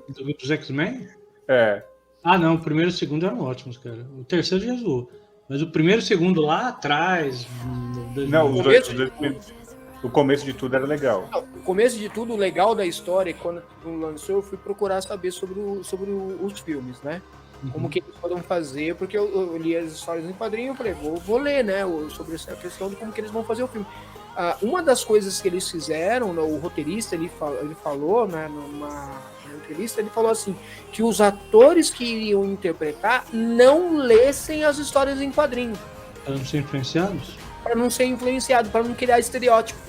Dos X-Men? É. Ah, não, o primeiro e o segundo eram ótimos, cara. O terceiro já zoou. Mas o primeiro e o segundo lá atrás. Não, o começo de tudo era legal. Não, o começo de tudo, o legal da história, quando lançou, eu fui procurar saber sobre os filmes, né? Como que eles foram fazer, porque eu li as histórias em quadrinho, eu falei, vou ler, né, sobre essa questão de como que eles vão fazer o filme. Uma das coisas que eles fizeram, o roteirista, ele falou, né, numa entrevista, ele falou assim, que os atores que iriam interpretar não lessem as histórias em quadrinho. Para não ser influenciados? Para não ser influenciado, para não criar estereótipo.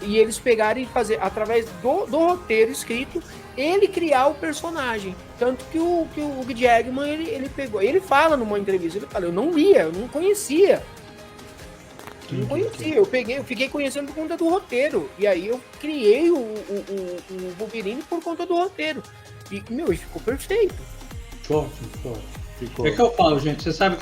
E eles pegarem e fazer, através do roteiro escrito, ele criar o personagem. Tanto que o Hugh Jackman, ele pegou, ele fala numa entrevista, ele fala, eu não lia, eu não conhecia. Não conhecia, eu fiquei conhecendo por conta do roteiro. E aí eu criei o Wolverine por conta do roteiro. E, ficou perfeito. Ficou. É que eu falo, gente, você sabe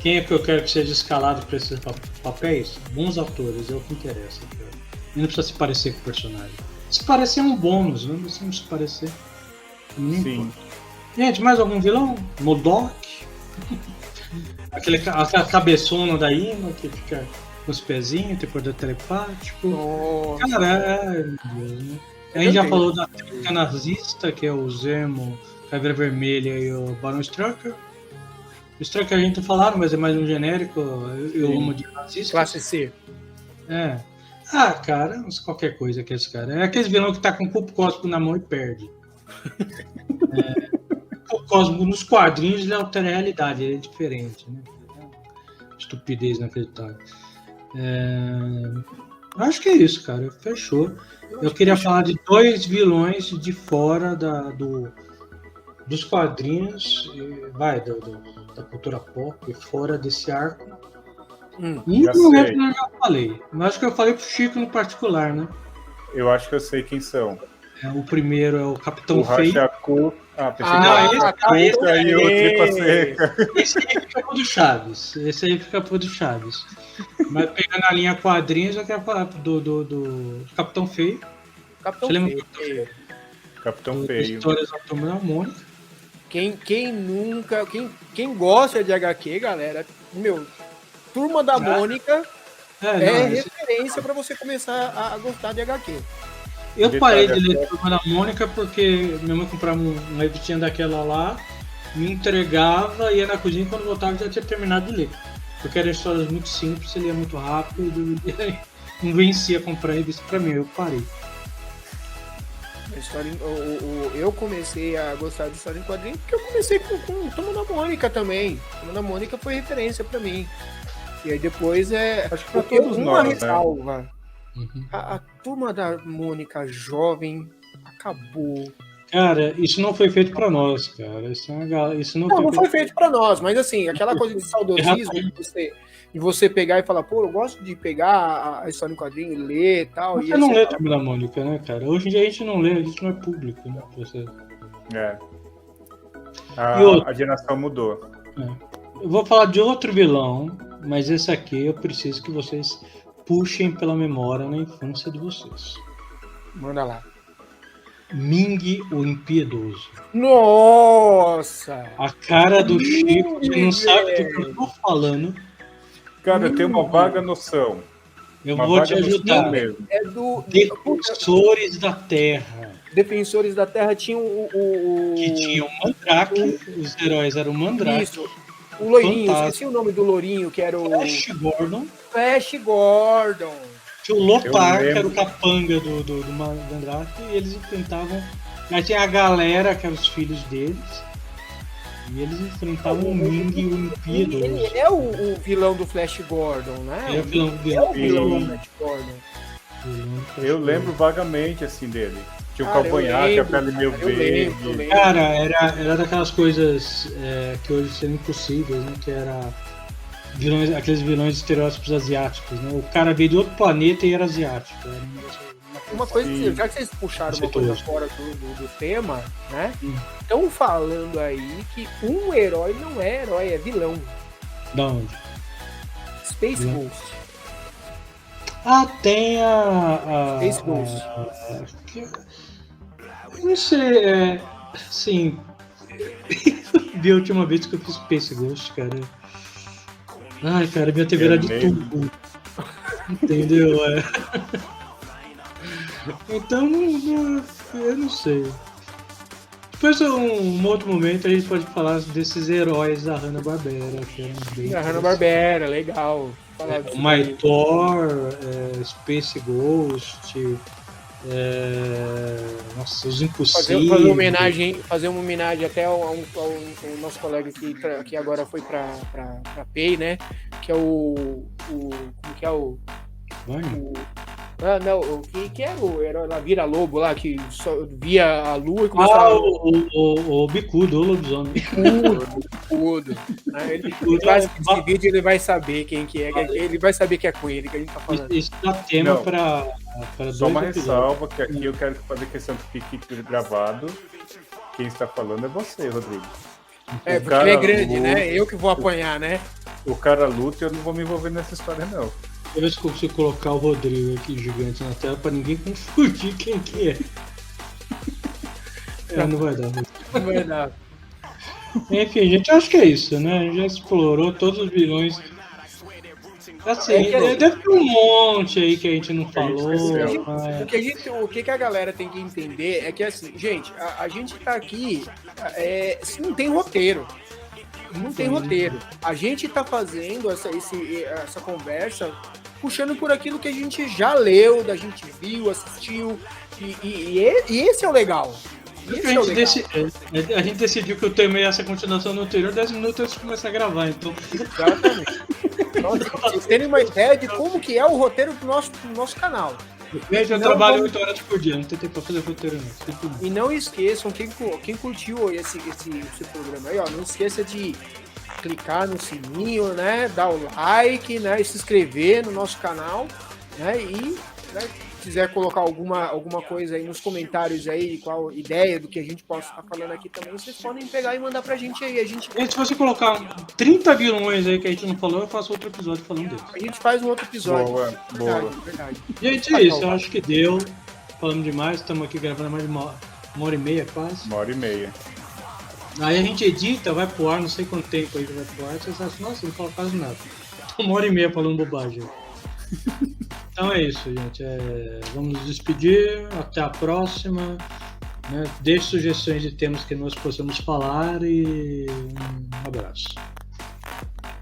quem é que eu quero que seja escalado para esses papéis? Bons atores, é o que interessa. Cara. E não precisa se parecer com o personagem. Se parecer é um bônus, não precisa se parecer. Sim. Gente, mais algum vilão? Modok? Aquela cabeçona da Ima que fica com os pezinhos, tem poder telepático. Nossa. Cara, né? A gente já falou da técnica nazista, que é o Zemo, Caveira Vermelha e o Baron Strucker. O Strucker a gente falaram, mas é mais um genérico. Eu amo de nazista. Classe C. É. Ah, cara, qualquer coisa que esse cara. É aqueles vilão que tá com o cubo cósmico na mão e perde. O cosmo nos quadrinhos ele altera a realidade, ele é diferente, né? Estupidez inacreditável. Acho que é isso, cara. Fechou. Eu queria falar de dois vilões de fora dos quadrinhos, da cultura pop, fora desse arco. Não é que eu já falei, mas acho que eu falei pro Chico no particular, né? Eu acho que eu sei quem são. O primeiro é o Capitão o Feio. Rachaku. Esse aí fica pro do Chaves. Esse aí fica pro do Chaves. Mas pegando a linha quadrinhos, eu quero falar do Capitão Feio. Capitão Feio. Histórias da Turma da Mônica. Quem gosta de HQ, galera, Turma da Mônica referência para você começar a gostar de HQ. Eu parei de ler Turma da Mônica porque minha mãe comprava uma revistinha daquela lá, me entregava, ia na cozinha e quando voltava já tinha terminado de ler. Porque eram histórias muito simples, você lia muito rápido, não vencia comprar revista pra mim, eu parei. Eu comecei a gostar de história em quadrinhos porque eu comecei com Turma da Mônica também. Turma da Mônica foi referência pra mim. E aí depois acho que pra todos nós, ressalva. Né? A Turma da Mônica jovem acabou. Cara, isso não foi feito pra nós, cara. Isso não foi feito pra nós, mas assim, aquela coisa de saudosismo de você pegar e falar, pô, eu gosto de pegar a história em quadrinho e ler e tal. Você não lê Turma da Mônica, né, cara? Hoje em dia a gente não lê, a gente não é público, né? A geração mudou. eu vou falar de outro vilão, mas esse aqui eu preciso que vocês puxem pela memória na infância de vocês. Manda lá. Ming, o Impiedoso. Nossa! A cara do Chico, que não sabe do que eu tô falando. Cara, eu tenho uma vaga noção. Eu Uma vou te vaga noção ajudar. mesmo. É do Defensores da Terra. Defensores da Terra tinha o... Que tinha o Mandrake, os heróis eram o Mandrake. Isso. O loirinho, Fantástico. esqueci o nome do loirinho, que era o Flash Gordon. Flash Gordon. Tinha o Lopar, Eu que era o lembro. capanga do Mandrake, e eles enfrentavam. Aí tinha a galera, que eram os filhos deles, e eles enfrentavam o Ming e o Impiedoso. Ele é o vilão do Flash Gordon, né? Ele é o vilão do É o vilão do Sim. Flash Gordon. Eu lembro vagamente, assim, dele. Tinha o Cara, eu cavanhaque, a lembro, pele meio cara, eu verde. lembro. Cara, era daquelas coisas que hoje seriam impossíveis, né? Que era aqueles vilões de estereótipos asiáticos, né? O cara veio de outro planeta e era asiático. Era Uma coisa, Sim. já que vocês puxaram Isso uma é coisa tosco. fora do tema, né? Hum. Estão falando aí que um herói não é herói, é vilão. Da onde? Space Vilão. Ghost. Ah, tem a Space Ghost. Eu não sei, assim. Vi a última vez que eu fiz Space Ghost, cara. Ai, cara, minha TV era de mesmo. tubo. Entendeu? Então, eu não sei. Depois, um outro momento, a gente pode falar desses heróis da Hanna-Barbera, que eram bem Da Hanna-Barbera, legal. Falar disso o My daí. Thor, Space Ghost, nossa, os Impossíveis. Fazer uma homenagem até ao nosso colega que agora foi pra PEI, né? Que é o como que é o não, o que era o herói lá, Vira-Lobo lá, que só via a lua e começava o Bicudo, o lobisomem. tudo. Ele faz esse vídeo, ele vai saber quem que é, ele vai saber que é com ele que a gente tá falando. Isso dá tema Não. para Só uma dois episódios. ressalva, que aqui eu quero fazer questão que fique gravado. Quem está falando é você, Rodrigo. É, O porque ele é cara grande, luta. né? Eu que vou apanhar, né? O cara luta e eu não vou me envolver nessa história, não. Eu ver se eu consigo colocar o Rodrigo aqui gigante na tela para ninguém confundir quem que é. Não vai dar. Não vai dar. Enfim, gente, acho que é isso, né? A gente já explorou todos os vilões. Assim, deve ter um monte aí que a gente não falou. esqueceu. Mas... O que a galera tem que entender é que, assim, gente, a gente tá aqui, não tem roteiro. Não tem roteiro. A gente tá fazendo essa conversa puxando por aquilo que a gente já leu, da gente viu, assistiu, e esse é o legal. Esse é o legal. A gente decidiu que o tema ia ser a continuação do anterior, 10 minutos antes de começar a gravar, então. Exatamente. Então, pra vocês terem uma ideia de como que é o roteiro do nosso canal. Eu trabalho 8 horas por dia, não tem tempo pra fazer roteiro não. E não esqueçam, quem curtiu esse programa aí, ó, não esqueça de clicar no sininho, né, dar o like, né, e se inscrever no nosso canal, né, e né, se quiser colocar alguma coisa aí nos comentários aí, qual ideia do que a gente possa estar falando aqui também, vocês podem pegar e mandar pra gente aí. A gente Se você colocar 30 vilões aí que a gente não falou, eu faço outro episódio falando deles. faz um outro episódio. Boa. Verdade. Gente, é isso, eu acho que deu. Falamos demais, estamos aqui gravando mais de uma hora e meia quase. 1h30. Aí a gente edita, vai pro ar, não sei quanto tempo aí vai pro ar, vocês acham, nossa, não fala quase nada. 1h30 falando bobagem. Então é isso, gente. Vamos nos despedir, até a próxima. Né? Deixe sugestões de temas que nós possamos falar e um abraço.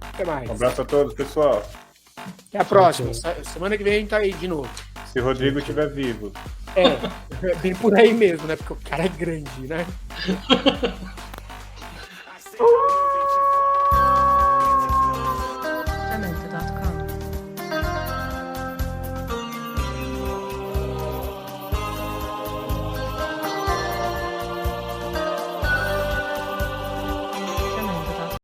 Até mais. Um abraço a todos, pessoal. Até a próxima. Semana que vem a gente tá aí de novo. Se o Rodrigo estiver vivo. É bem por aí mesmo, né? Porque o cara é grande, né?